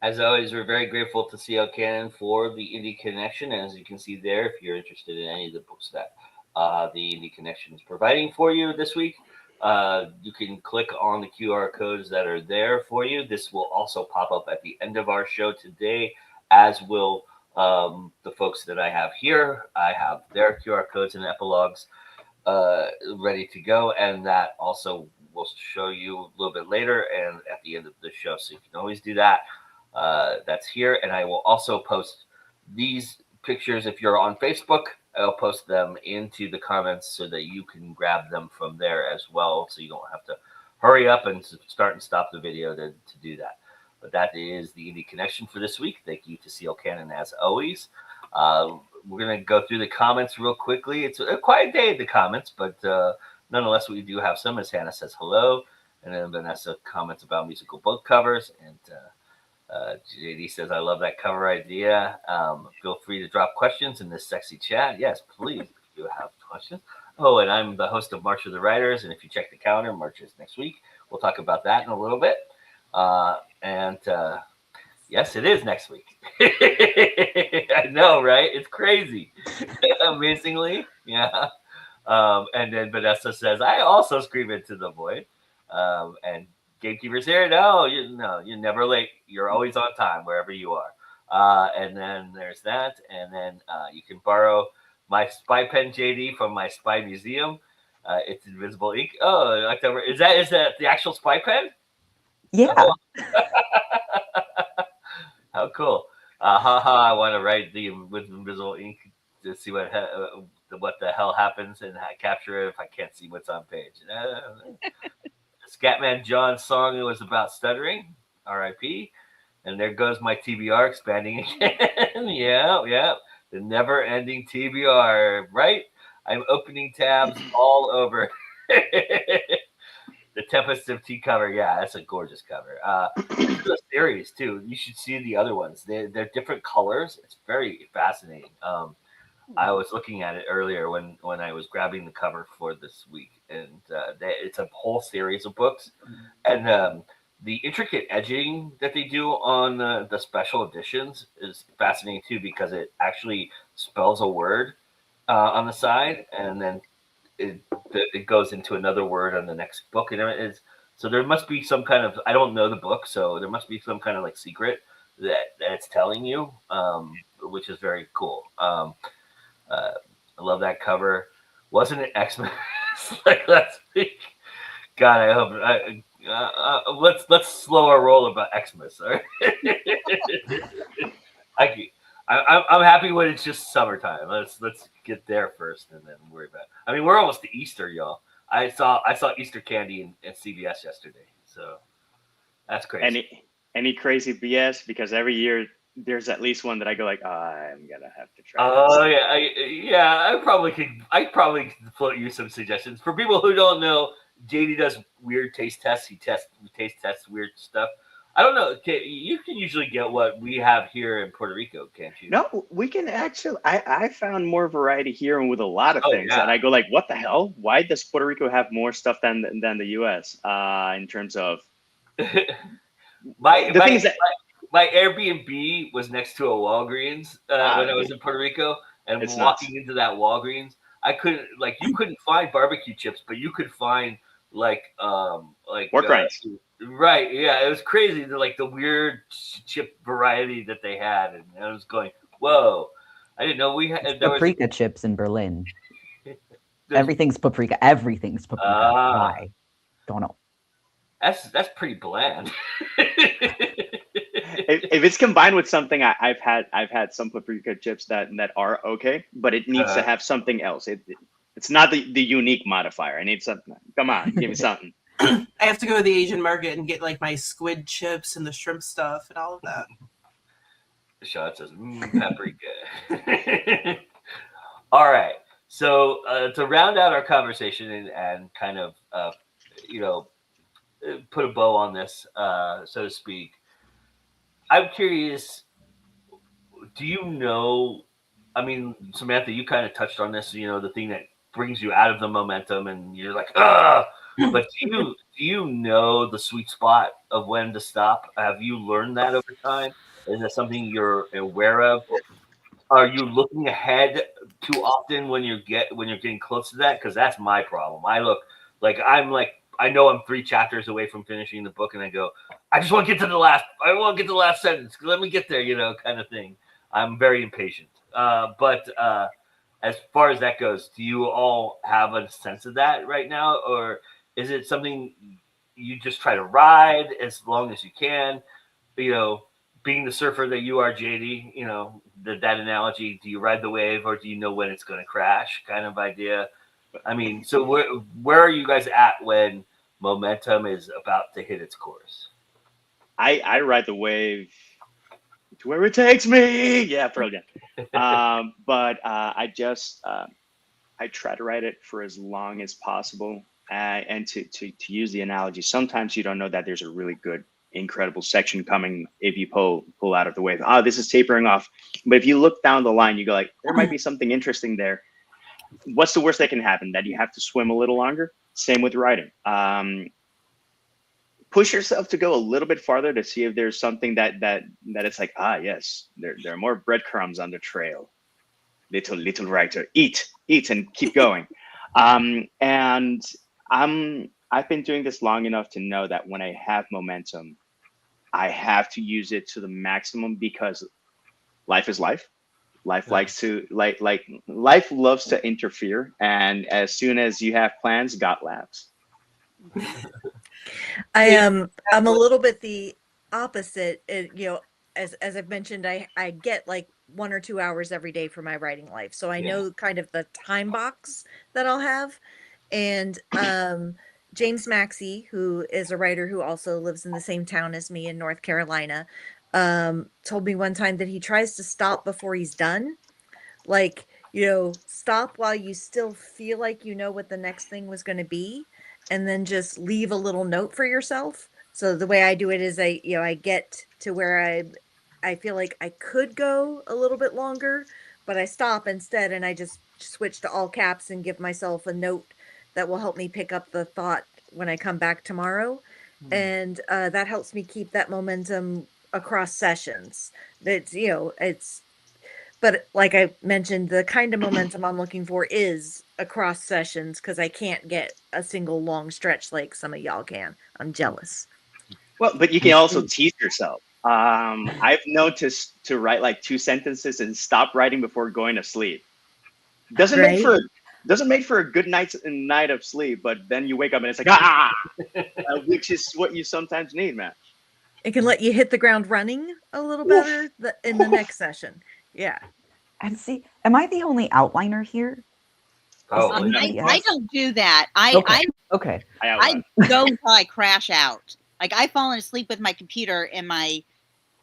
As always, we're very grateful to CL Cannon for the Indie Connection. As you can see there, if you're interested in any of the books that the Indie Connection is providing for you this week, you can click on the QR codes that are there for you. This will also pop up at the end of our show today, as will the folks that I have here. I have their QR codes and epilogues ready to go, and that also will show you a little bit later and at the end of the show. So you can always do that. That's here, and I will also post these pictures. If you're on Facebook, I'll post them into the comments so that you can grab them from there as well, so you don't have to hurry up and start and stop the video to do that. But that is the Indie Connection for this week. Thank you to CL Cannon as always. We're going to go through the comments real quickly. It's a quiet day in the comments, but nonetheless, we do have some, as Hannah says hello, and then Vanessa comments about musical book covers, and JD says, I love that cover idea. Feel free to drop questions in this sexy chat. Yes, please, if you have questions. Oh, and I'm the host of March of the Writers, and if you check the calendar, March is next week. We'll talk about that in a little bit. Yes, it is next week. I know, right? It's crazy. Amazingly, yeah. And then Vanessa says, I also scream into the void. And Gatekeeper's here. No, you're never late. You're always on time wherever you are. And then there's that. And then you can borrow my spy pen, JD, from my spy museum. It's invisible ink. Oh, October. Is that the actual spy pen? Yeah. Oh. How cool. I want to write with invisible ink to see what the hell happens and capture it if I can't see what's on page. Scatman John's song, it was about stuttering, R.I.P. And there goes my TBR expanding again. Yeah. The never-ending TBR, right? I'm opening tabs all over. The Tempest of Tea cover, yeah, that's a gorgeous cover. It's a series, too. You should see the other ones. They're different colors. It's very fascinating. I was looking at it earlier when I was grabbing the cover for this week, and it's a whole series of books, and the intricate edging that they do on the special editions is fascinating too, because it actually spells a word on the side, and then it goes into another word on the next book, and so there must be some kind of, I don't know the book, so there must be some kind of like secret that it's telling you, which is very cool. I love that cover. Wasn't it X-Men like last week? God, I hope. Let's slow our roll about Xmas. All right? I'm happy when it's just summertime. Let's get there first and then worry about it. I mean, we're almost to Easter, y'all. I saw Easter candy at CVS yesterday, so that's crazy. Any crazy BS? Because every year there's at least one that I go like, I'm gonna have to try. Oh yeah, I probably could float you some suggestions for people who don't know. JD does weird taste tests. He taste tests weird stuff. I don't know. You can usually get what we have here in Puerto Rico, can't you? No, we can actually. I found more variety here and with a lot of Oh things, and yeah. I go like, what the hell? Why does Puerto Rico have more stuff than the U.S. In terms of my the thing is that my Airbnb was next to a Walgreens when I was in Puerto Rico, and it's nuts. walking into that Walgreens, I couldn't you couldn't find barbecue chips, but you could find Pork rinds. right, yeah, it was crazy. The weird chip variety that they had, and I was going, whoa, I didn't know we had there was Paprika chips in Berlin. there's- Everything's paprika. Everything's paprika. Ah. Why? Don't know. That's pretty bland. If it's combined with something, I've had some paprika chips that are okay, but it needs to have something else. It's not the unique modifier. I need something. Come on, give me something. I have to go to the Asian market and get like my squid chips and the shrimp stuff and all of that. Shot says paprika. All right. So to round out our conversation and kind of put a bow on this, so to speak, I'm curious. Do you know? I mean, Samantha, you kind of touched on this. The thing that brings you out of the momentum, and you're like, ah. But do you know the sweet spot of when to stop? Have you learned that over time? Is that something you're aware of? Are you looking ahead too often when you're getting close to that? Because that's my problem. I look I know I'm 3 chapters away from finishing the book, and I go, I just want to get to the last. I want to get to the last sentence. Let me get there, kind of thing. I'm very impatient. But as far as that goes, do you all have a sense of that right now, or is it something you just try to ride as long as you can? Being the surfer that you are, JD, that analogy, do you ride the wave or do you know when it's going to crash kind of idea? I mean, so where are you guys at when momentum is about to hit its course? I ride the wave to where it takes me. Yeah, brilliant. But I try to ride it for as long as possible. And to use the analogy, sometimes you don't know that there's a really good, incredible section coming if you pull out of the wave. Oh, this is tapering off. But if you look down the line, you go like, there might be something interesting there. What's the worst that can happen? That you have to swim a little longer? Same with riding. Push yourself to go a little bit farther to see if there's something that it's like, yes, there are more breadcrumbs on the trail. Little writer, eat and keep going. And I've been doing this long enough to know that when I have momentum, I have to use it to the maximum because life is life. Life likes to life loves to interfere, and as soon as you have plans, God laughs. I'm a little bit the opposite. As I've mentioned, I get like 1 or 2 hours every day for my writing life, so I know kind of the time box that I'll have. And James Maxey, who is a writer who also lives in the same town as me in North Carolina, told me one time that he tries to stop before he's done. Like, stop while you still feel like you know what the next thing was going to be, and then just leave a little note for yourself. So the way I do it is I get to where I feel like I could go a little bit longer, but I stop instead and I just switch to all caps and give myself a note that will help me pick up the thought when I come back tomorrow. And that helps me keep that momentum across sessions. But like I mentioned, the kind of momentum I'm looking for is across sessions because I can't get a single long stretch like some of y'all can. I'm jealous. Well, but you can also tease yourself. I've noticed to write like 2 sentences and stop writing before going to sleep. Doesn't make for a good night of sleep, but then you wake up and it's like which is what you sometimes need, man. It can let you hit the ground running a little better in the next session. Yeah. And see, am I the only outliner here? Oh, I don't do that. Okay. I go until I crash out. Like I've fallen asleep with my computer in my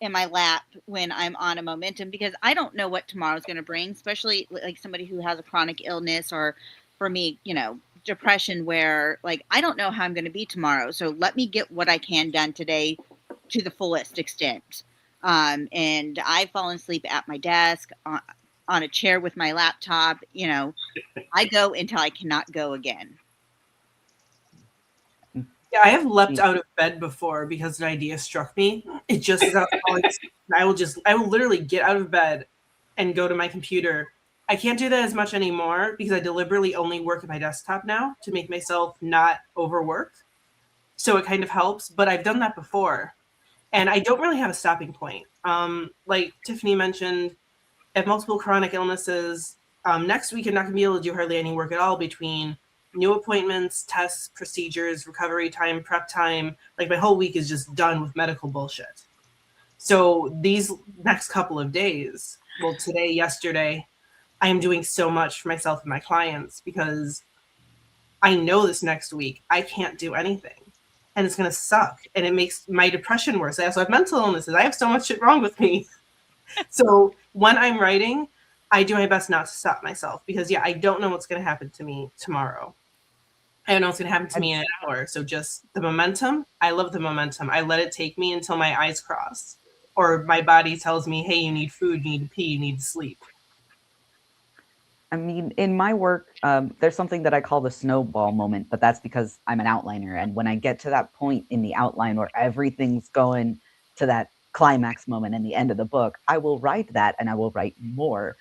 lap when I'm on a momentum because I don't know what tomorrow's going to bring, especially like somebody who has a chronic illness or for me, depression where like I don't know how I'm going to be tomorrow. So let me get what I can done today to the fullest extent. And I've fallen asleep at my desk, on a chair with my laptop. You know, I go until I cannot go again. Yeah, I have leapt out of bed before because an idea struck me. It just is I will literally get out of bed and go to my computer. I can't do that as much anymore because I deliberately only work at my desktop now to make myself not overwork. So it kind of helps, but I've done that before. And I don't really have a stopping point. Like Tiffany mentioned, I have multiple chronic illnesses. Next week, I'm not going to be able to do hardly any work at all between new appointments, tests, procedures, recovery time, prep time. Like my whole week is just done with medical bullshit. So these next couple of days, well, today, yesterday, I am doing so much for myself and my clients because I know this next week I can't do anything. And it's going to suck. And it makes my depression worse. I also have mental illnesses. I have so much shit wrong with me. So when I'm writing, I do my best not to stop myself because, yeah, I don't know what's going to happen to me tomorrow. I don't know what's going to happen to me in an hour. So just the momentum. I love the momentum. I let it take me until my eyes cross or my body tells me, hey, you need food, you need to pee, you need to sleep. I mean, in my work, there's something that I call the snowball moment, but that's because I'm an outliner. And when I get to that point in the outline where everything's going to that climax moment in the end of the book, I will write that and I will write more.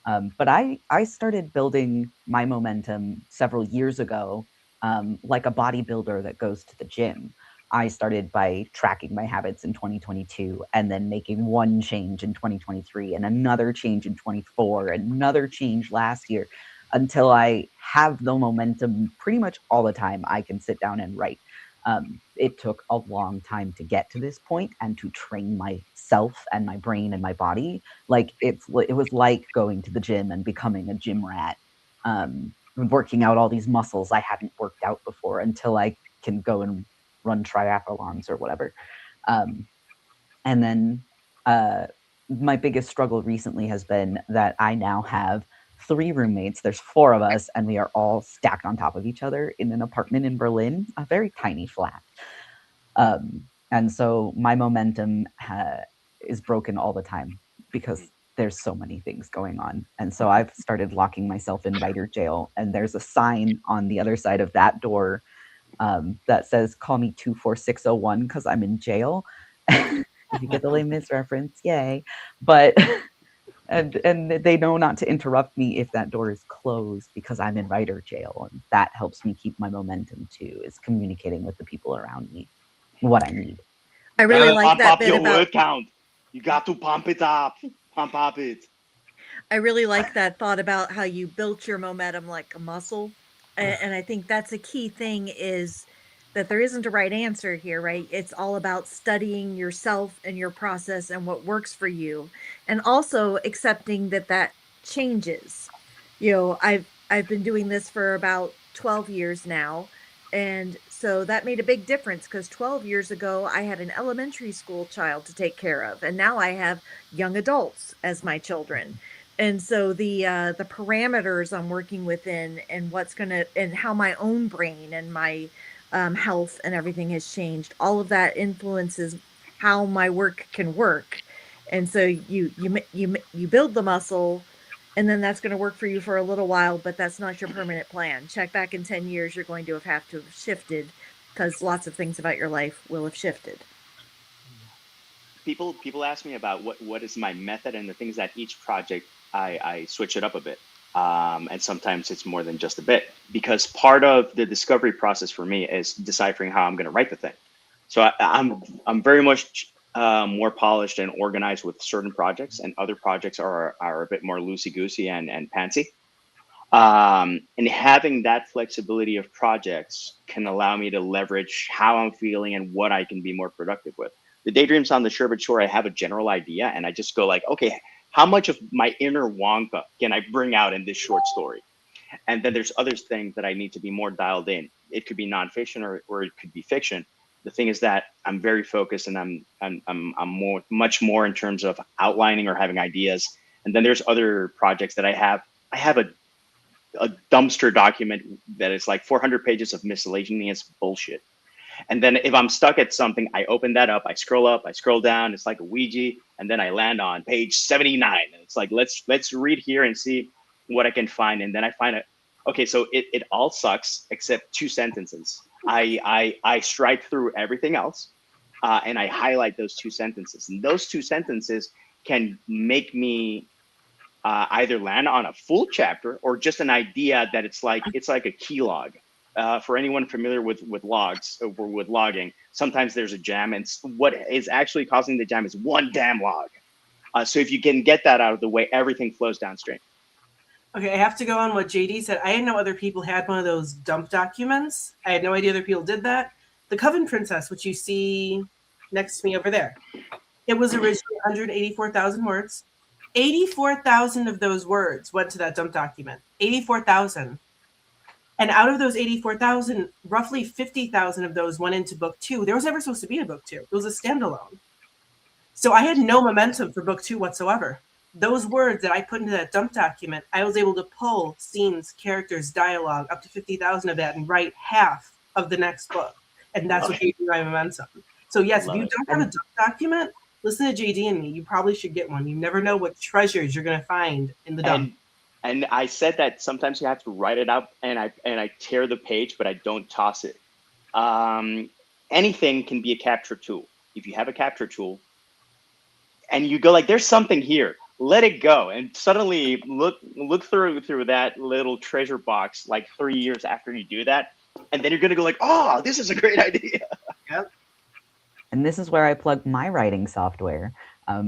But I started building my momentum several years ago, like a bodybuilder that goes to the gym. I started by tracking my habits in 2022 and then making one change in 2023 and another change in 24 and another change last year until I have the momentum pretty much all the time I can sit down and write. It took a long time to get to this point and to train myself and my brain and my body. Like it was like going to the gym and becoming a gym rat, working out all these muscles I hadn't worked out before until I can go and run triathlons or whatever. And then my biggest struggle recently has been that I now have 3 roommates. There's 4 of us, and we are all stacked on top of each other in an apartment in Berlin, a very tiny flat. And so my momentum is broken all the time because there's so many things going on. And so I've started locking myself in writer jail, and there's a sign on the other side of that door that says, call me 24601 because I'm in jail. If you get the Les Mis reference, yay. But and they know not to interrupt me if that door is closed because I'm in writer jail. And that helps me keep my momentum too, is communicating with the people around me what I need. I really like that bit your about word count. You got to pump it up. Pump up it. I really like that thought about how you built your momentum like a muscle. And I think that's a key thing, is that there isn't a right answer here, right? It's all about studying yourself and your process and what works for you, and also accepting that that changes. You know, I've been doing this for about 12 years now. And so that made a big difference because 12 years ago, I had an elementary school child to take care of. And now I have young adults as my children. And so the parameters I'm working within and what's gonna and how my own brain and my health and everything has changed, all of that influences how my work can work. And so you build the muscle, and then that's going to work for you for a little while, but that's not your permanent plan. Check back in 10 years, you're going to have to have shifted, because lots of things about your life will have shifted. People ask me about what is my method, and the things that each project I switch it up a bit. And sometimes it's more than just a bit, because part of the discovery process for me is deciphering how I'm going to write the thing. So I'm very much more polished and organized with certain projects, and other projects are a bit more loosey goosey and pantsy. And having that flexibility of projects can allow me to leverage how I'm feeling and what I can be more productive with. The daydreams on the Sherbet Shore, I have a general idea, and I just go like, okay, how much of my inner Wonka can I bring out in this short story? And then there's other things that I need to be more dialed in. It could be nonfiction or it could be fiction. The thing is that I'm very focused, and I'm much more in terms of outlining or having ideas. And then there's other projects that I have. I have a dumpster document that is like 400 pages of miscellaneous bullshit. And then if I'm stuck at something, I open that up, I scroll down. It's like a Ouija, and then I land on page 79. And it's like, let's read here and see what I can find. And then I find it. Okay, so it all sucks except 2 sentences. I strike through everything else, and I highlight those 2 sentences. And those 2 sentences can make me either land on a full chapter or just an idea that it's like a key log. For anyone familiar with logs or with logging, sometimes there's a jam, and what is actually causing the jam is one damn log. So if you can get that out of the way, everything flows downstream. Okay, I have to go on what JD said. I didn't know other people had one of those dump documents. I had no idea other people did that. The Coven Princess, which you see next to me over there, it was originally 184,000 words. 84,000 of those words went to that dump document. 84,000. And out of those 84,000, roughly 50,000 of those went into book 2. There was never supposed to be a book 2. It was a standalone. So I had no momentum for book 2 whatsoever. Those words that I put into that dump document, I was able to pull scenes, characters, dialogue, up to 50,000 of that and write half of the next book. And that's what gave me my momentum. So yes, if you don't have a dump document, listen to JD and me. You probably should get one. You never know what treasures you're going to find in the dump. And I said that sometimes you have to write it out, and I tear the page, but I don't toss it. Anything can be a capture tool. If you have a capture tool, and you go like, there's something here, let it go, and suddenly look through that little treasure box like 3 years after you do that, and then you're gonna go like, oh, this is a great idea. Yep. And this is where I plug my writing software,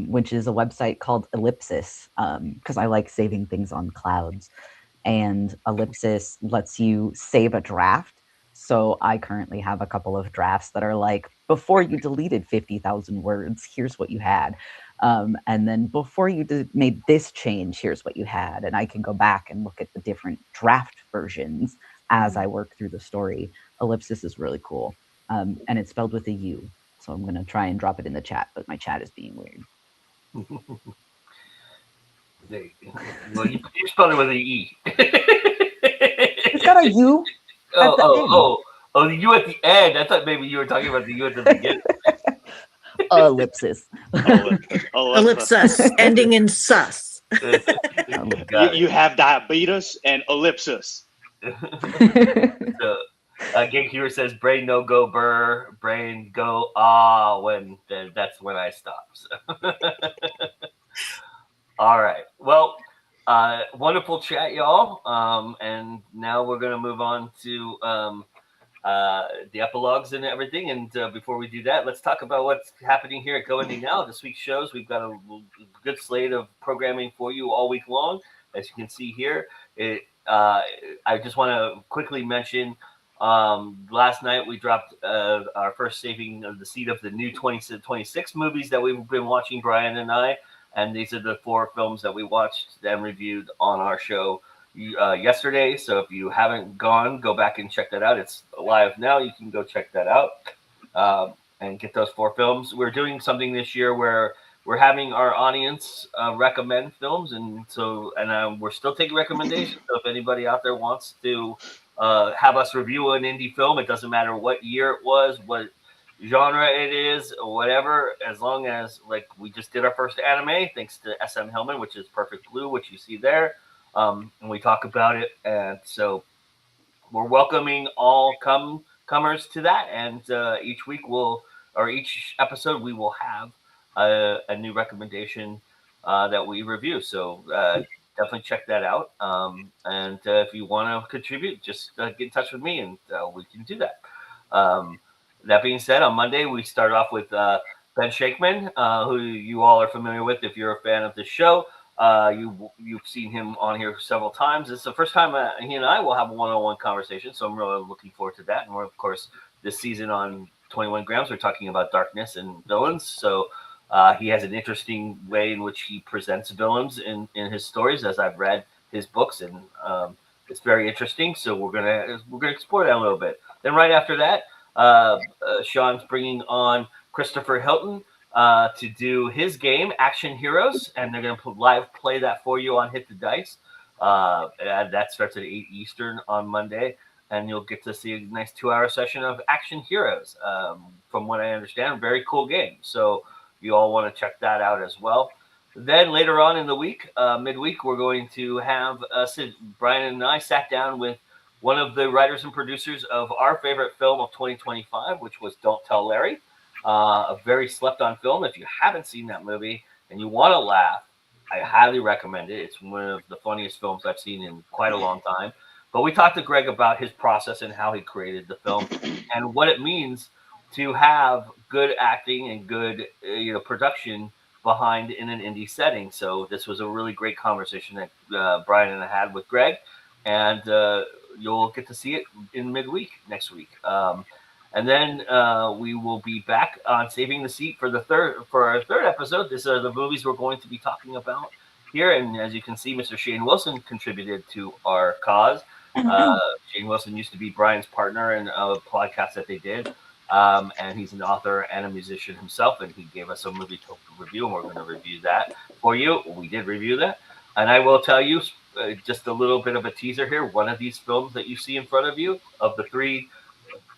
which is a website called Ellipsis, because I like saving things on clouds. And Ellipsis lets you save a draft. So I currently have a couple of drafts that are like, before you deleted 50,000 words, here's what you had. And then before you made this change, here's what you had. And I can go back and look at the different draft versions as I work through the story. Ellipsis is really cool. And it's spelled with a U. So I'm going to try and drop it in the chat, but my chat is being weird. Well, you spelled it with an E. It's got a U. The U at the end. I thought maybe you were talking about the U at the beginning. Ellipsis. Ellipsis, ending in sus. You have diabetes and ellipsis. So, Gatekeeper says, brain no go burr, brain go when that's when I stop. So. All right. Well, wonderful chat, y'all. And now we're going to move on to the epilogues and everything. And before we do that, let's talk about what's happening here at Go Indie Now. This week's shows, we've got a good slate of programming for you all week long. As you can see here, I just want to quickly mention, last night we dropped our first saving of the seed of the new 2026 movies that we've been watching, Brian and I. And these are the 4 films that we watched and reviewed on our show yesterday. So if you haven't go back and check that out. It's live now. You can go check that out and get those 4 films. We're doing something this year where we're having our audience recommend films. And we're still taking recommendations. So if anybody out there wants to have us review an indie film, it doesn't matter what year it was, what genre it is, or whatever, as long as, like, we just did our first anime thanks to SM Hillman, which is Perfect Blue, which you see there, and we talk about it. And so we're welcoming all comers to that, and each episode we will have a new recommendation that we review. So definitely check that out, and if you want to contribute, just get in touch with me and we can do that. That being said, on Monday, we start off with Ben Shakeman, who you all are familiar with if you're a fan of the show. You've seen him on here several times. It's the first time he and I will have a one-on-one conversation, so I'm really looking forward to that. And we're, of course, this season on 21 Grams, we're talking about darkness and villains. So he has an interesting way in which he presents villains in his stories, as I've read his books, and it's very interesting. So we're gonna explore that a little bit. Then right after that, Sean's bringing on Christopher Hilton to do his game, Action Heroes, and they're going to live play that for you on Hit the Dice. And that starts at 8 Eastern on Monday. and you'll get to see a nice 2-hour session of Action Heroes. From what I understand, very cool game. So you all want to check that out as well. Then later on in the week, midweek, we're going to have Brian and I sat down with one of the writers and producers of our favorite film of 2025, which was Don't Tell Larry, a very slept-on film. If you haven't seen that movie and you want to laugh, I highly recommend it. It's one of the funniest films I've seen in quite a long time. But we talked to Greg about his process and how he created the film and what it means to have good acting and good production behind in an indie setting. So this was a really great conversation that Brian and I had with Greg, and you'll get to see it in midweek next week. And then we will be back on Saving the Seat for our third episode. These are the movies we're going to be talking about here. And as you can see, Mr. Shane Wilson contributed to our cause. Shane Wilson used to be Brian's partner in a podcast that they did. And he's an author and a musician himself. And he gave us a movie to review, and we're going to review that for you. We did review that. And I will tell you just a little bit of a teaser here. One of these films that you see in front of you, of the three,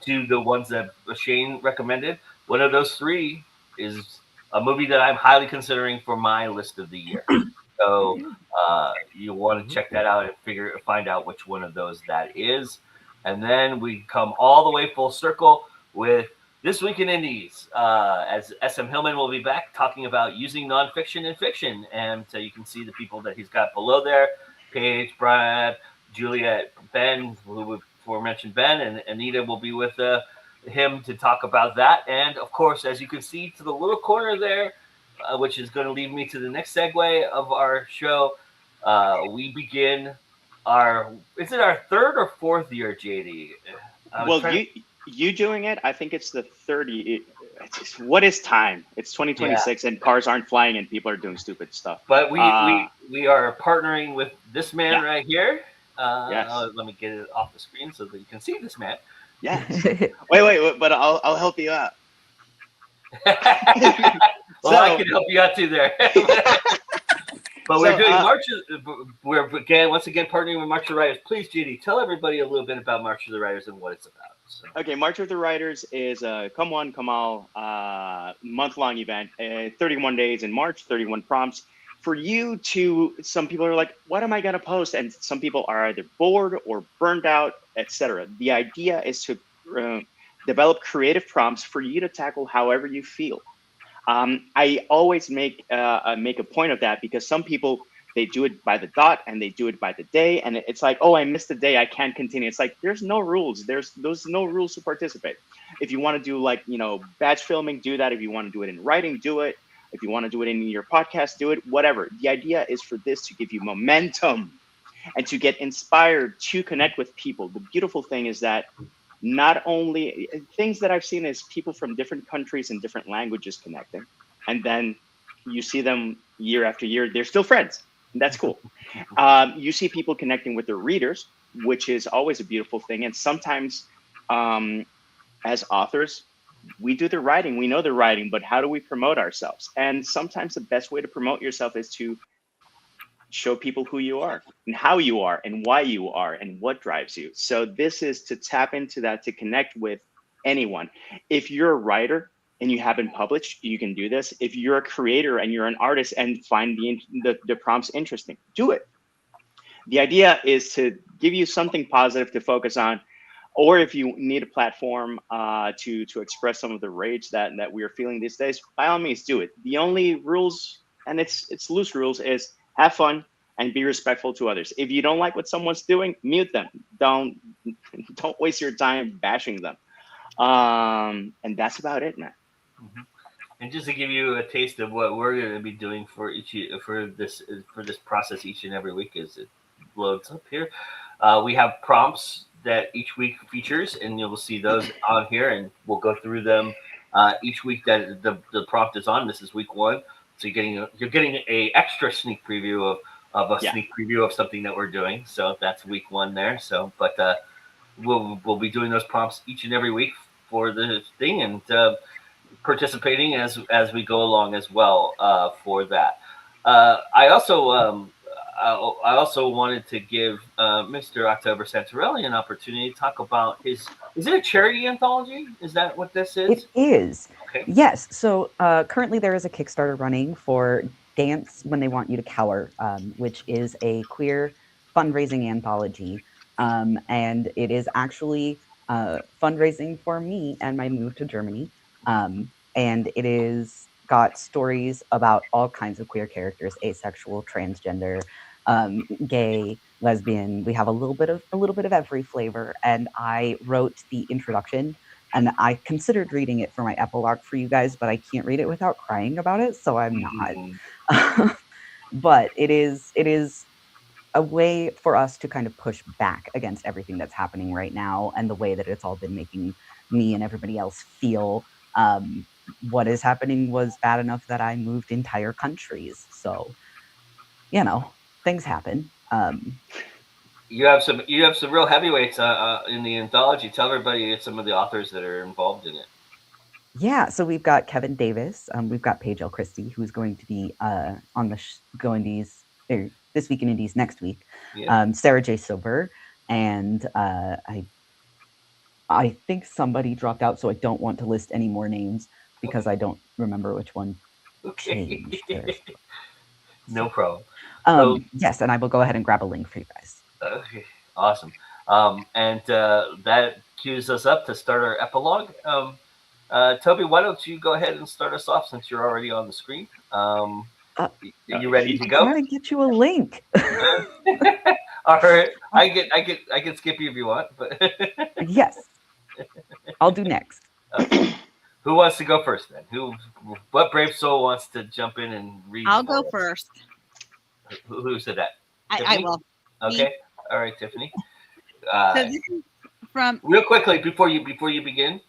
to the ones that Shane recommended, one of those three is a movie that I'm highly considering for my list of the year. So you want to check that out and find out which one of those that is. And then we come all the way full circle with This Week in Indies, as SM Hillman will be back talking about using nonfiction in fiction. And so you can see the people that he's got below there: Paige, Brad, Juliet, Ben, who aforementioned Ben, and Anita will be with him to talk about that. And of course, as you can see to the little corner there, which is going to lead me to the next segue of our show, we begin is it our third or fourth year, JD? Well, you doing it, I think it's the 30. What is time? It's 2026, and cars aren't flying, and people are doing stupid stuff. But we are partnering with this man right here. Yes. Let me get it off the screen so that you can see this man. Yes. wait, but I'll help you out. Well, I can help you out too there. But we're doing Marches. We're once again partnering with March of the Writers. Please, JD, tell everybody a little bit about March of the Writers and what it's about. So. Okay, March of the Writers is a come one, come all month-long event. 31 days in March, 31 prompts. For you to, some people are like, what am I going to post? And some people are either bored or burned out, etc. The idea is to develop creative prompts for you to tackle however you feel. I always make a point of that, because some people, they do it by the dot and they do it by the day, and it's like, oh, I missed a day, I can't continue. It's like, there's no rules. There's no rules to participate. If you want to do batch filming, do that. If you want to do it in writing, do it. If you want to do it in your podcast, do it. Whatever. The idea is for this to give you momentum and to get inspired to connect with people. The beautiful thing is that not only things that I've seen is people from different countries and different languages connecting, and then you see them year after year, they're still friends. And that's cool. You see people connecting with their readers, which is always a beautiful thing. And sometimes as authors, we do the writing, we know the writing, but how do we promote ourselves? And sometimes the best way to promote yourself is to show people who you are and how you are and why you are and what drives you. So this is to tap into that, to connect with anyone. If you're a writer and you haven't published, you can do this. If you're a creator and you're an artist and find the prompts interesting, do it. The idea is to give you something positive to focus on, or if you need a platform to express some of the rage that we are feeling these days, by all means do it. The only rules, and it's loose rules, is have fun and be respectful to others. If you don't like what someone's doing, mute them. Don't waste your time bashing them. And that's about it, man. Mm-hmm. And just to give you a taste of what we're going to be doing for this process each and every week as it loads up here, we have prompts that each week features, and you'll see those on here, and we'll go through them each week that the prompt is on. This is week 1, so you're getting a extra sneak preview of sneak preview of something that we're doing. So that's week 1 there. So, but we'll be doing those prompts each and every week for the thing, and participating as we go along as well for that. I also I also wanted to give Mr. October Santorelli an opportunity to talk about his. Is it a charity anthology? Is that what this is? It is. Okay. Yes. So currently there is a Kickstarter running for Dance When They Want You to Cower, which is a queer fundraising anthology. And it is actually fundraising for me and my move to Germany. And it is got stories about all kinds of queer characters, asexual, transgender, gay, lesbian. We have a little bit of every flavor. And I wrote the introduction, and I considered reading it for my epilogue for you guys, but I can't read it without crying about it, so I'm not. But it is a way for us to kind of push back against everything that's happening right now and the way that it's all been making me and everybody else feel. What is happening was bad enough that I moved entire countries. So, things happen. You have some real heavyweights in the anthology. Tell everybody some of the authors that are involved in it. Yeah, so we've got Kevin Davis. We've got Paige L. Christie, who's going to be on the Go Indies this week in Indies next week. Yeah. Sarah J. Silver, and I think somebody dropped out, so I don't want to list any more names because I don't remember which one changed. No problem. Yes, and I will go ahead and grab a link for you guys. Okay, awesome. And that cues us up to start our epilogue. Toby, why don't you go ahead and start us off since you're already on the screen? Are you ready to go? I'm gonna get you a link. All right, I can skip you if you want, but yes, I'll do next. Who wants to go first then? What brave soul wants to jump in and read? I'll go first. Who said that? I will. Okay. Me? All right, Tiffany. So this is from real quickly before you begin,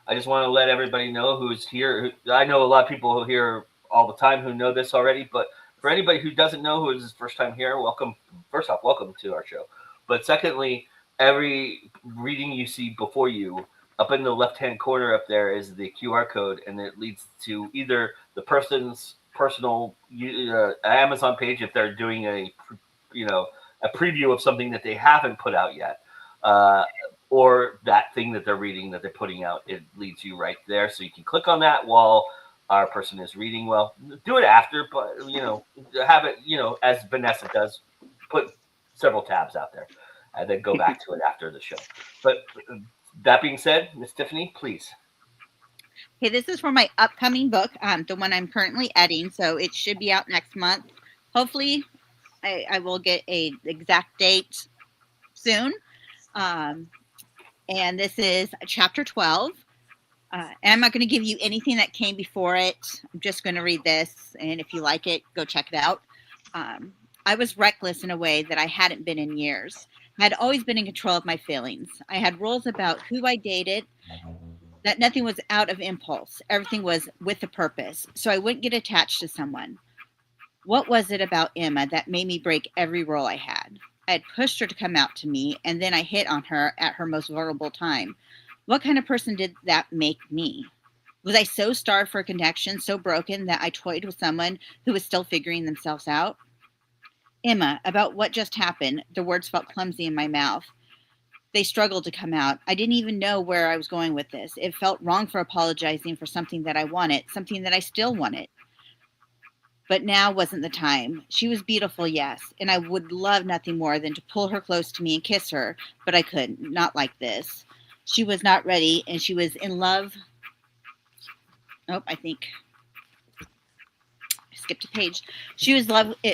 I just want to let everybody know who's here. I know a lot of people who are here all the time who know this already, but for anybody who doesn't know, who is his first time here, welcome. First off, welcome to our show. But secondly, every reading you see before you, up in the left-hand corner up there is the QR code, and it leads to either the person's personal Amazon page if they're doing a preview of something that they haven't put out yet, or that thing that they're reading that they're putting out. It leads you right there, so you can click on that while our person is reading. Well, do it after, but have it as Vanessa does, put several tabs out there, and then go back to it after the show. But that being said, Miss Tiffany, please. Okay, this is for my upcoming book, the one I'm currently editing, so it should be out next month. Hopefully, I will get a exact date soon. And this is chapter 12. And I'm not going to give you anything that came before it. I'm just going to read this, and if you like it, go check it out. I was reckless in a way that I hadn't been in years. I had always been in control of my feelings. I had rules about who I dated, that nothing was out of impulse. Everything was with a purpose, so I wouldn't get attached to someone. What was it about Emma that made me break every rule I had? I had pushed her to come out to me, and then I hit on her at her most vulnerable time. What kind of person did that make me? Was I so starved for a connection, so broken that I toyed with someone who was still figuring themselves out? Emma, about what just happened, the words felt clumsy in my mouth. They struggled to come out. I didn't even know where I was going with this. It felt wrong for apologizing for something that I wanted, something that I still wanted. But now wasn't the time. She was beautiful, yes, and I would love nothing more than to pull her close to me and kiss her, but I couldn't, not like this. She was not ready, and she was in love. Oh, I think I skipped a page. She was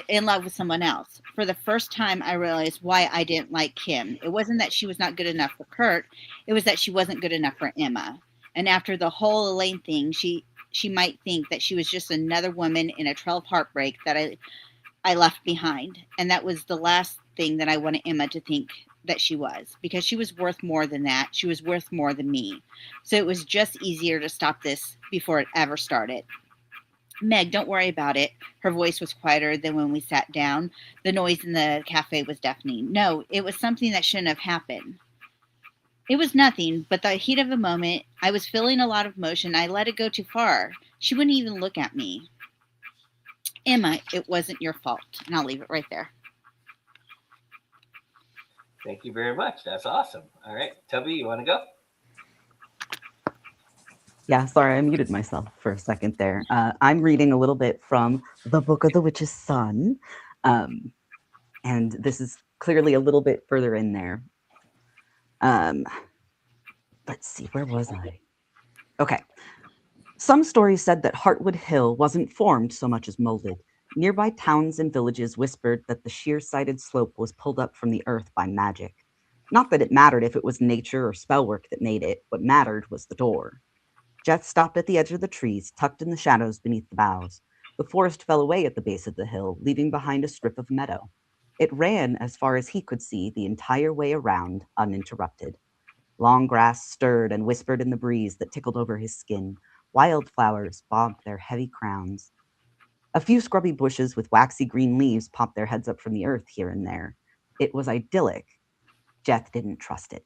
in love with someone else. For the first time, I realized why I didn't like Kim. It wasn't that she was not good enough for Kurt. It was that she wasn't good enough for Emma. And after the whole Elaine thing, she might think that she was just another woman in a trail of heartbreak that I left behind. And that was the last thing that I wanted Emma to think that she was, because she was worth more than that. She was worth more than me. So it was just easier to stop this before it ever started. Meg, don't worry about it. Her voice was quieter than when we sat down. The noise in the cafe was deafening. No, it was something that shouldn't have happened. It was nothing, but the heat of the moment. I was feeling a lot of emotion. I let it go too far. She wouldn't even look at me. Emma, it wasn't your fault. And I'll leave it right there. Thank you very much. That's awesome. All right, Tubby, you want to go? Yeah, sorry, I muted myself for a second there. I'm reading a little bit from the Book of the Witch's Son, and this is clearly a little bit further in there. Let's see, where was I? Okay. Some stories said that Heartwood Hill wasn't formed so much as molded. Nearby towns and villages whispered that the sheer-sided slope was pulled up from the earth by magic. Not that it mattered if it was nature or spellwork that made it. What mattered was the door. Jeff stopped at the edge of the trees, tucked in the shadows beneath the boughs. The forest fell away at the base of the hill, leaving behind a strip of meadow. It ran as far as he could see the entire way around, uninterrupted. Long grass stirred and whispered in the breeze that tickled over his skin. Wildflowers bobbed their heavy crowns. A few scrubby bushes with waxy green leaves popped their heads up from the earth here and there. It was idyllic. Jeff didn't trust it.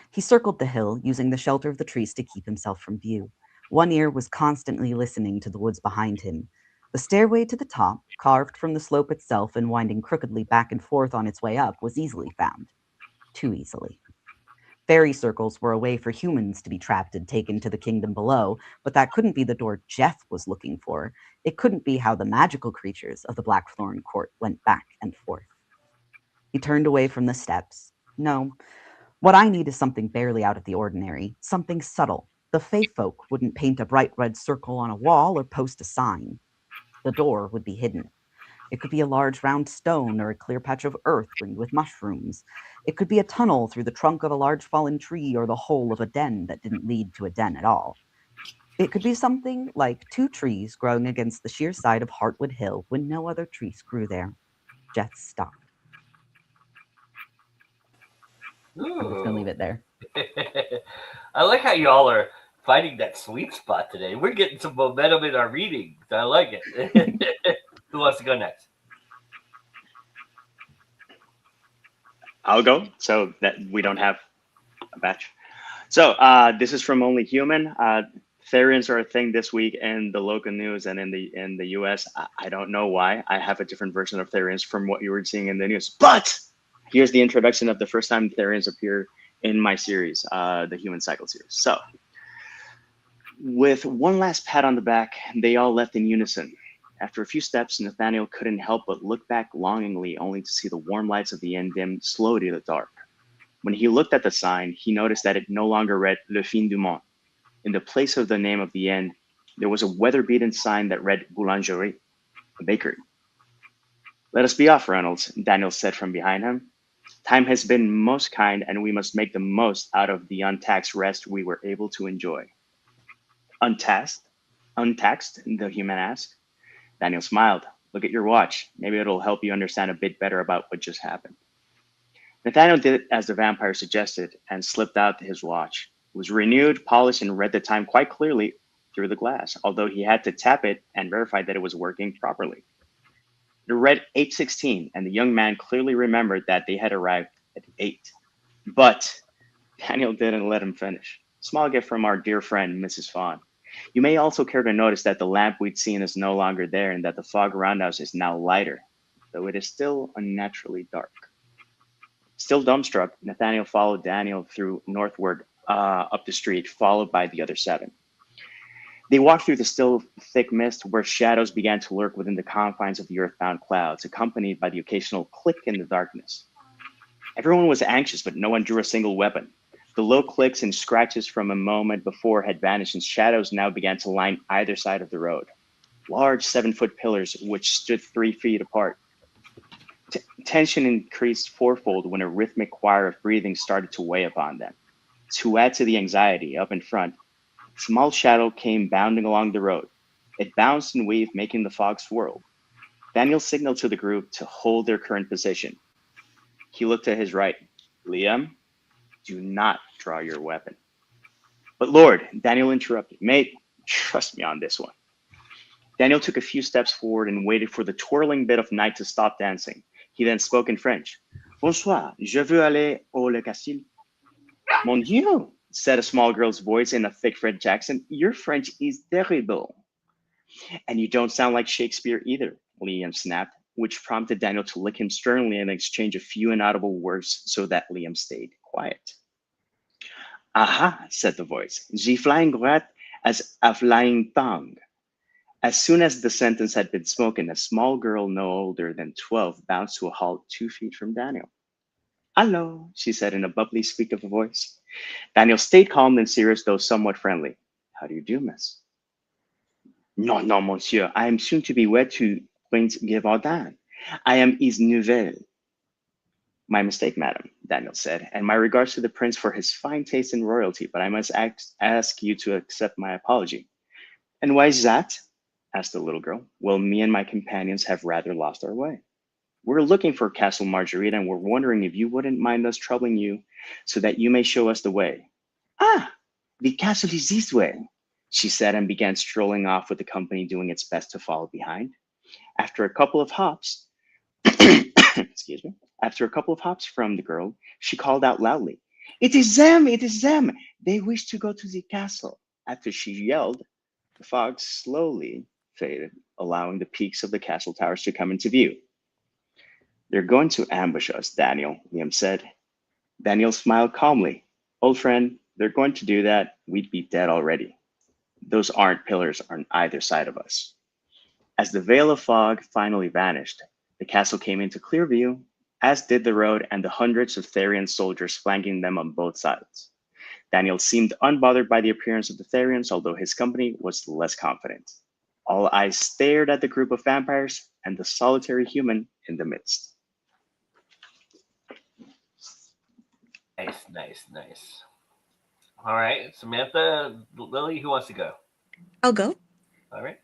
He circled the hill, using the shelter of the trees to keep himself from view. One ear was constantly listening to the woods behind him. The stairway to the top, carved from the slope itself and winding crookedly back and forth on its way up, was easily found. Too easily. Fairy circles were a way for humans to be trapped and taken to the kingdom below, but that couldn't be the door Jeff was looking for. It couldn't be how the magical creatures of the Blackthorn Court went back and forth. He turned away from the steps. No, what I need is something barely out of the ordinary, something subtle. The Fae folk wouldn't paint a bright red circle on a wall or post a sign. The door would be hidden. It could be a large round stone or a clear patch of earth ringed with mushrooms. It could be a tunnel through the trunk of a large fallen tree or the hole of a den that didn't lead to a den at all. It could be something like two trees growing against the sheer side of Heartwood Hill when no other trees grew there. Jeff stopped. I'm just going to leave it there. I like how y'all are finding that sweet spot today. We're getting some momentum in our readings. I like it. Who wants to go next? I'll go, so that we don't have a batch. So this is from Only Human. Therians are a thing this week in the local news and in the US. I don't know why. I have a different version of Therians from what you were seeing in the news. But here's the introduction of the first time Therians appear in my series, the Human Cycle series. So with one last pat on the back, they all left in unison. After a few steps, Nathaniel couldn't help but look back longingly, only to see the warm lights of the inn dim slowly to the dark. When he looked at the sign, he noticed that it no longer read Le Fin du Monde. In the place of the name of the inn, there was a weather-beaten sign that read Boulangerie, a bakery. "Let us be off, Reynolds," Daniel said from behind him. "Time has been most kind, and we must make the most out of the untaxed rest we were able to enjoy." Untaxed? Untaxed? The human asked. Daniel smiled. "Look at your watch. Maybe it'll help you understand a bit better about what just happened." Nathaniel did as the vampire suggested and slipped out his watch. It was renewed, polished, and read the time quite clearly through the glass, although he had to tap it and verify that it was working properly. It read 8:16, and the young man clearly remembered that they had arrived at 8. But Daniel didn't let him finish. "Small gift from our dear friend, Mrs. Fawn. You may also care to notice that the lamp we'd seen is no longer there and that the fog around us is now lighter, though it is still unnaturally dark." Still dumbstruck, Nathaniel followed Daniel through northward up the street, followed by the other 7. They walked through the still thick mist where shadows began to lurk within the confines of the earthbound clouds, accompanied by the occasional click in the darkness. Everyone was anxious, but no one drew a single weapon. The low clicks and scratches from a moment before had vanished, and shadows now began to line either side of the road. Large 7-foot pillars, which stood 3 feet apart. Tension increased fourfold when a rhythmic choir of breathing started to weigh upon them. To add to the anxiety, up in front, a small shadow came bounding along the road. It bounced and weaved, making the fog swirl. Daniel signaled to the group to hold their current position. He looked to his right. "Liam, do not draw your weapon." "But Lord," Daniel interrupted. "Mate, trust me on this one." Daniel took a few steps forward and waited for the twirling bit of night to stop dancing. He then spoke in French. "Bonsoir, je veux aller au Le Castil." "Mon Dieu," said a small girl's voice in a thick French accent. "Your French is terrible." "And you don't sound like Shakespeare either," Liam snapped. which prompted Daniel to lick him sternly and exchange a few inaudible words so that Liam stayed quiet. Aha, said the voice. The flying rat as a flying tongue. As soon as the sentence had been spoken, a small girl no older than 12 bounced to a halt 2 feet from Daniel. Hello, she said in a bubbly squeak of a voice. Daniel stayed calm and serious, though somewhat friendly. How do you do, miss? Non, non, monsieur. I am soon to be wed to Prince Gévaudan. I am his nouvelle. My mistake, madam, Daniel said, and my regards to the prince for his fine taste in royalty, but I must ask you to accept my apology. And why is that? Asked the little girl. Well, me and my companions have rather lost our way. We're looking for Castle Margarita, and we're wondering if you wouldn't mind us troubling you so that you may show us the way. Ah, the castle is this way, she said, and began strolling off with the company doing its best to follow behind. After a couple of hops, excuse me, after a couple of hops from the girl, she called out loudly, it is them, it is them. They wish to go to the castle. After she yelled, the fog slowly faded, allowing the peaks of the castle towers to come into view. They're going to ambush us, Daniel, Liam said. Daniel smiled calmly. Old friend, they're going to do that. We'd be dead already. Those aren't pillars on either side of us. As the veil of fog finally vanished, the castle came into clear view, as did the road and the hundreds of Therian soldiers flanking them on both sides. Daniel seemed unbothered by the appearance of the Therians, although his company was less confident. All eyes stared at the group of vampires and the solitary human in the midst. Nice. All right, Samantha, Lily, who wants to go? I'll go. All right.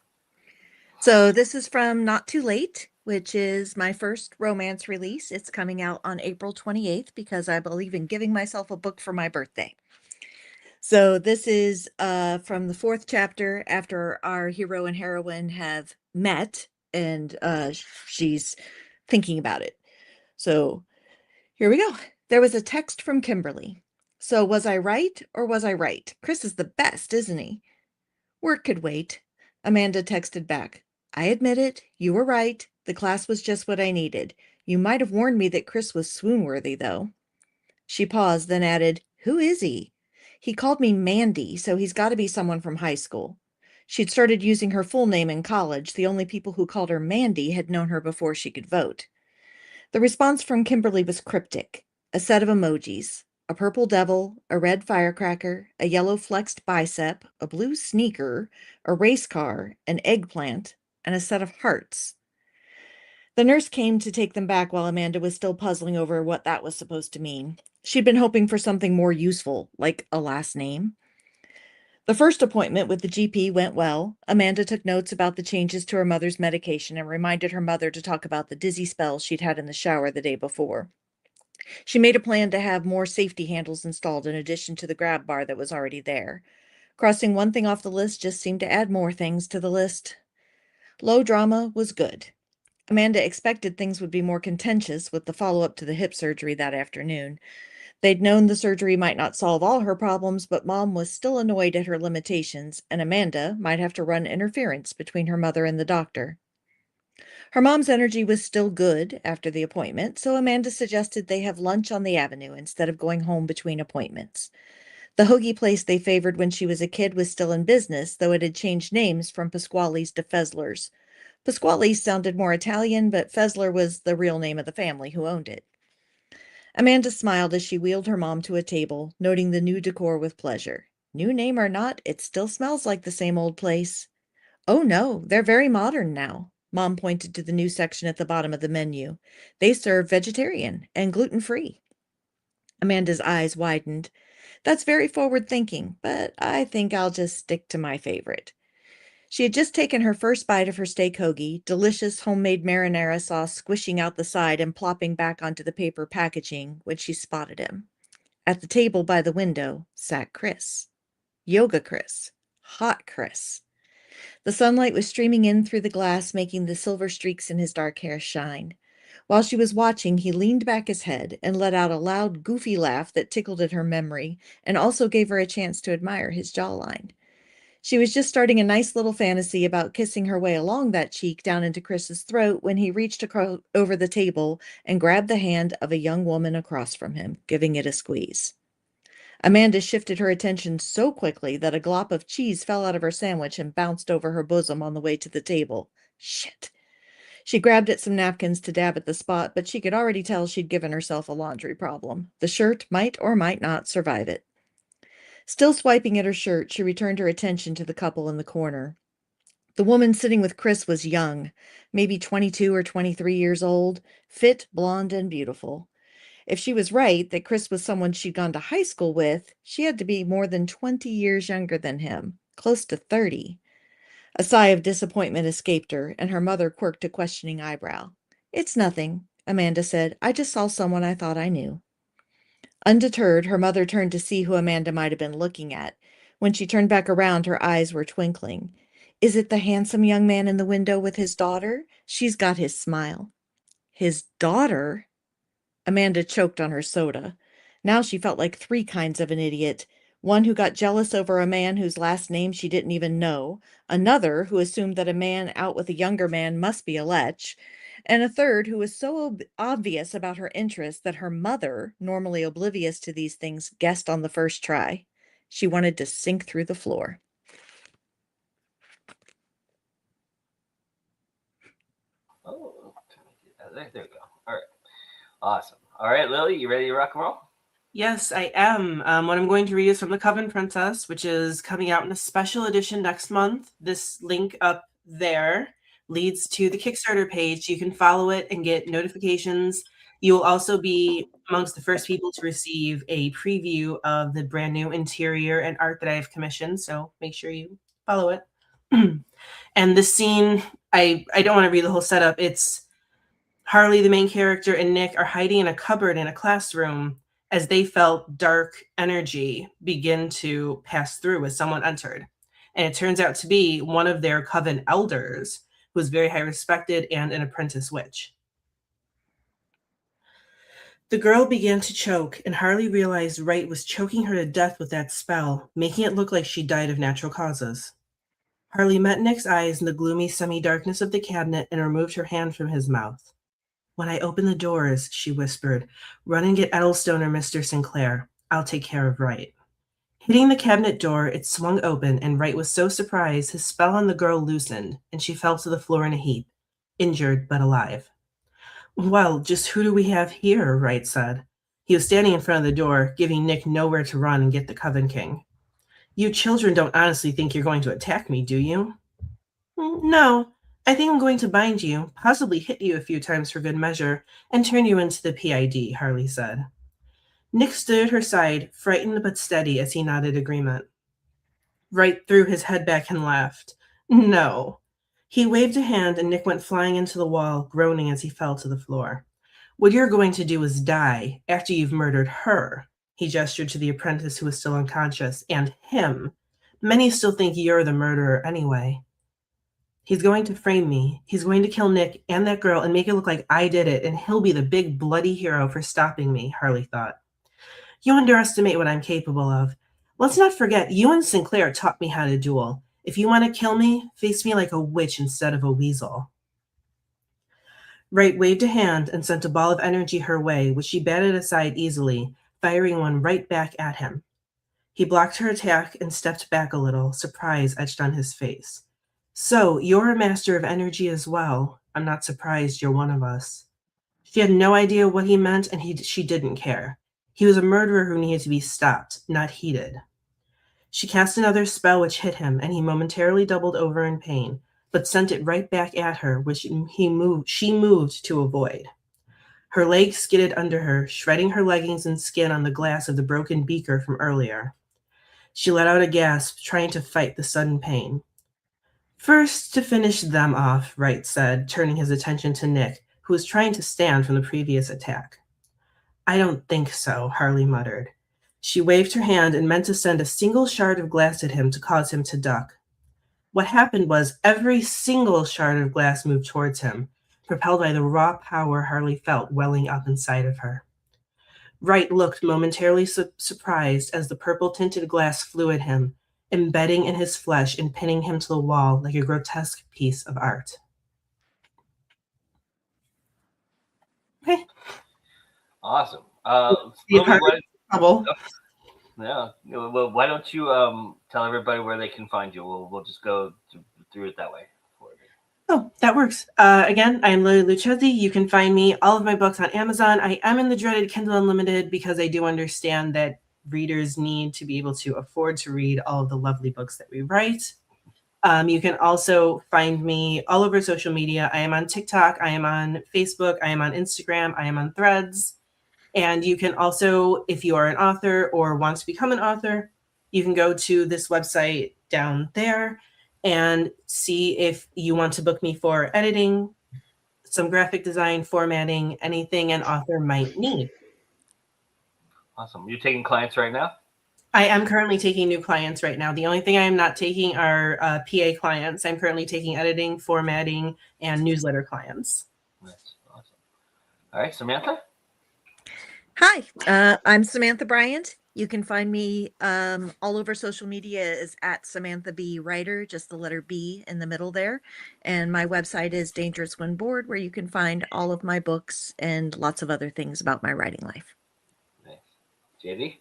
So this is from Not Too Late, which is my first romance release. It's coming out on April 28th because I believe in giving myself a book for my birthday. So this is from the 4th chapter after our hero and heroine have met, and she's thinking about it. So here we go. There was a text from Kimberly. So was I right or was I right? Chris is the best, isn't he? Work could wait. Amanda texted back. I admit it. You were right. The class was just what I needed. You might have warned me that Chris was swoon-worthy, though. She paused, then added, Who is he? He called me Mandy, so he's got to be someone from high school. She'd started using her full name in college. The only people who called her Mandy had known her before she could vote. The response from Kimberly was cryptic. A set of emojis. A purple devil, a red firecracker, a yellow flexed bicep, a blue sneaker, a race car, an eggplant, and a set of hearts. The nurse came to take them back while Amanda was still puzzling over what that was supposed to mean. She'd been hoping for something more useful, like a last name. The first appointment with the GP went well. Amanda took notes about the changes to her mother's medication and reminded her mother to talk about the dizzy spells she'd had in the shower the day before. She made a plan to have more safety handles installed in addition to the grab bar that was already there. Crossing one thing off the list just seemed to add more things to the list. Low drama was good. Amanda expected things would be more contentious with the follow-up to the hip surgery that afternoon. They'd known the surgery might not solve all her problems, but Mom was still annoyed at her limitations, and Amanda might have to run interference between her mother and the doctor. Her mom's energy was still good after the appointment, so Amanda suggested they have lunch on the avenue instead of going home between appointments. The hoagie place they favored when she was a kid was still in business, though it had changed names from Pasquale's to Fessler's. Pasquale's sounded more Italian, but Fessler was the real name of the family who owned it. Amanda smiled as she wheeled her mom to a table, noting the new decor with pleasure. New name or not, it still smells like the same old place. Oh no, they're very modern now. Mom pointed to the new section at the bottom of the menu. They serve vegetarian and gluten-free. Amanda's eyes widened. That's very forward thinking, but I think I'll just stick to my favorite. She had just taken her first bite of her steak hoagie, delicious homemade marinara sauce squishing out the side and plopping back onto the paper packaging, when she spotted him. At the table by the window sat Chris. Yoga Chris. Hot Chris. The sunlight was streaming in through the glass, making the silver streaks in his dark hair shine. While she was watching, he leaned back his head and let out a loud, goofy laugh that tickled at her memory and also gave her a chance to admire his jawline. She was just starting a nice little fantasy about kissing her way along that cheek down into Chris's throat when he reached over the table and grabbed the hand of a young woman across from him, giving it a squeeze. Amanda shifted her attention so quickly that a glop of cheese fell out of her sandwich and bounced over her bosom on the way to the table. Shit. She grabbed at some napkins to dab at the spot, but she could already tell she'd given herself a laundry problem. The shirt might or might not survive it. Still swiping at her shirt, she returned her attention to the couple in the corner. The woman sitting with Chris was young, maybe 22 or 23 years old, fit, blonde, and beautiful. If she was right that Chris was someone she'd gone to high school with, she had to be more than 20 years younger than him, close to 30. A sigh of disappointment escaped her, and her mother quirked a questioning eyebrow. "It's nothing," Amanda said. "I just saw someone I thought I knew." Undeterred, her mother turned to see who Amanda might have been looking at. When she turned back around, her eyes were twinkling. "Is it the handsome young man in the window with his daughter? She's got his smile." His daughter? Amanda choked on her soda. Now she felt like three kinds of an idiot. One who got jealous over a man whose last name she didn't even know, another who assumed that a man out with a younger man must be a lech, and a third who was so obvious about her interest that her mother, normally oblivious to these things, guessed on the first try. She wanted to sink through the floor. Oh, there we go. All right. Awesome. All right, Lily, you ready to rock and roll? Yes, I am. What I'm going to read is from The Coven Princess, which is coming out in a special edition next month. This link up there leads to the Kickstarter page. You can follow it and get notifications. You will also be amongst the first people to receive a preview of the brand new interior and art that I've commissioned, so make sure you follow it. And this scene, I don't want to read the whole setup. It's Harley, the main character, and Nick are hiding in a cupboard in a classroom as they felt dark energy begin to pass through as someone entered. And it turns out to be one of their coven elders, who was very high respected and an apprentice witch. The girl began to choke, and Harley realized Wright was choking her to death with that spell, making it look like she died of natural causes. Harley met Nick's eyes in the gloomy semi-darkness of the cabinet and removed her hand from his mouth. "When I open the doors," she whispered, "run and get Edelstone or Mr. Sinclair. I'll take care of Wright." Hitting the cabinet door, it swung open, and Wright was so surprised his spell on the girl loosened, and she fell to the floor in a heap, injured but alive. "Well, just who do we have here?" Wright said. He was standing in front of the door, giving Nick nowhere to run and get the Coven King. "You children don't honestly think you're going to attack me, do you?" "No. I think I'm going to bind you, possibly hit you a few times for good measure, and turn you into the PID," Harley said. Nick stood at her side, frightened but steady as he nodded agreement. Wright threw his head back and laughed. "No." He waved a hand and Nick went flying into the wall, groaning as he fell to the floor. "What you're going to do is die after you've murdered her." He gestured to the apprentice who was still unconscious, "and him. Many still think you're the murderer anyway." "He's going to frame me. He's going to kill Nick and that girl and make it look like I did it, and he'll be the big bloody hero for stopping me," Harley thought. "You underestimate what I'm capable of. Let's not forget, you and Sinclair taught me how to duel. If you want to kill me, face me like a witch instead of a weasel." Wright waved a hand and sent a ball of energy her way, which she batted aside easily, firing one right back at him. He blocked her attack and stepped back a little, surprise etched on his face. "So, you're a master of energy as well. I'm not surprised you're one of us." She had no idea what he meant, and she didn't care. He was a murderer who needed to be stopped, not heeded. She cast another spell which hit him, and he momentarily doubled over in pain, but sent it right back at her, which she moved to avoid. Her legs skidded under her, shredding her leggings and skin on the glass of the broken beaker from earlier. She let out a gasp, trying to fight the sudden pain. "First, to finish them off," Wright said, turning his attention to Nick, who was trying to stand from the previous attack. "I don't think so," Harley muttered. She waved her hand and meant to send a single shard of glass at him to cause him to duck. What happened was every single shard of glass moved towards him, propelled by the raw power Harley felt welling up inside of her. Wright looked momentarily surprised as the purple-tinted glass flew at him, embedding in his flesh and pinning him to the wall like a grotesque piece of art. Okay. Awesome. The Lily, apartment trouble. yeah. Well, why don't you tell everybody where they can find you? We'll just go through it that way. Oh, that works. Again, I am Lily Lucchesi. You can find me, all of my books on Amazon. I am in the dreaded Kindle Unlimited because I do understand that readers need to be able to afford to read all of the lovely books that we write. You can also find me all over social media. I am on TikTok. I am on Facebook. I am on Instagram. I am on Threads. And you can also, if you are an author or want to become an author, you can go to this website down there and see if you want to book me for editing, some graphic design, formatting, anything an author might need. Awesome. You're taking clients right now? I am currently taking new clients right now. The only thing I am not taking are PA clients. I'm currently taking editing, formatting, and newsletter clients. That's awesome. All right, Samantha? Hi, I'm Samantha Bryant. You can find me all over social media is at Samantha B Writer, just the letter B in the middle there. And my website is Dangerous When Bored, where you can find all of my books and lots of other things about my writing life. Nice. JD?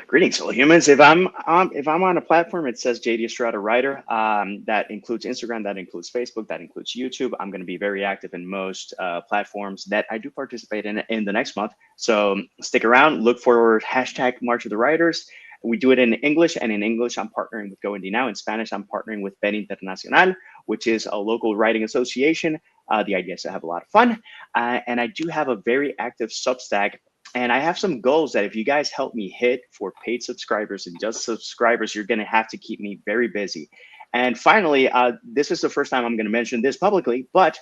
Greetings, fellow humans. If I'm on a platform, it says JD Estrada Writer. That includes Instagram, that includes Facebook, that includes YouTube. I'm going to be very active in most platforms that I do participate in the next month. So stick around. Look for hashtag March of the Writers. We do it in English, and in English, I'm partnering with Go Indie Now. In Spanish, I'm partnering with Ben Internacional, which is a local writing association. The idea is to have a lot of fun, and I do have a very active Substack. And I have some goals that if you guys help me hit for paid subscribers and just subscribers, you're going to have to keep me very busy. And finally, this is the first time I'm going to mention this publicly, but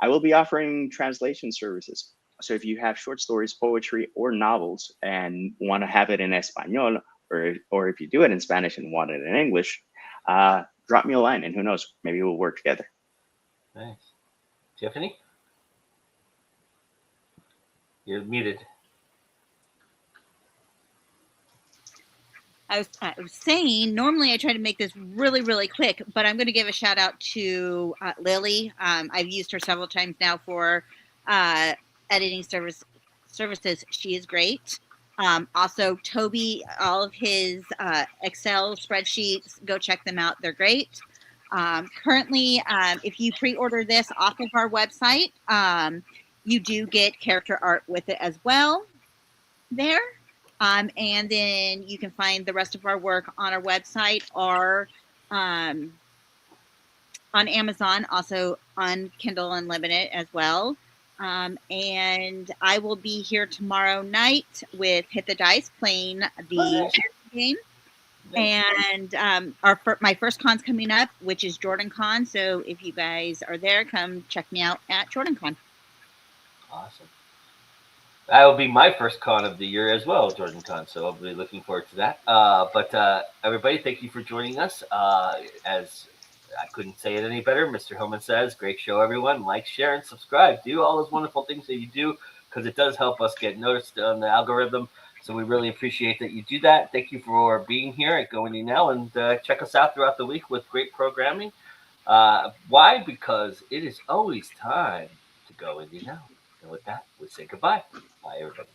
I will be offering translation services. So if you have short stories, poetry, or novels and want to have it in Espanol, or if you do it in Spanish and want it in English, drop me a line and who knows, maybe we'll work together. Nice. Tiffany? You're muted. I was saying, normally I try to make this really, really quick, but I'm going to give a shout out to Lily. I've used her several times now for editing services. She is great. Also, Toby, all of his Excel spreadsheets, go check them out. They're great. Currently, if you pre-order this off of our website, you do get character art with it as well there. And then you can find the rest of our work on our website or on Amazon, also on Kindle Unlimited as well. And I will be here tomorrow night with Hit the Dice playing the game. And my first con's coming up, which is Jordan Con. So if you guys are there, come check me out at Jordan Con. Awesome. That will be my first con of the year as well, Jordan Con. So I'll be looking forward to that. But everybody, thank you for joining us. As I couldn't say it any better, Mr. Hillman says, great show, everyone. Like, share, and subscribe. Do all those wonderful things that you do because it does help us get noticed on the algorithm. So we really appreciate that you do that. Thank you for being here at Go Indie Now, and check us out throughout the week with great programming. Why? Because it is always time to go Indie Now. And with that, we say goodbye. Bye, everybody.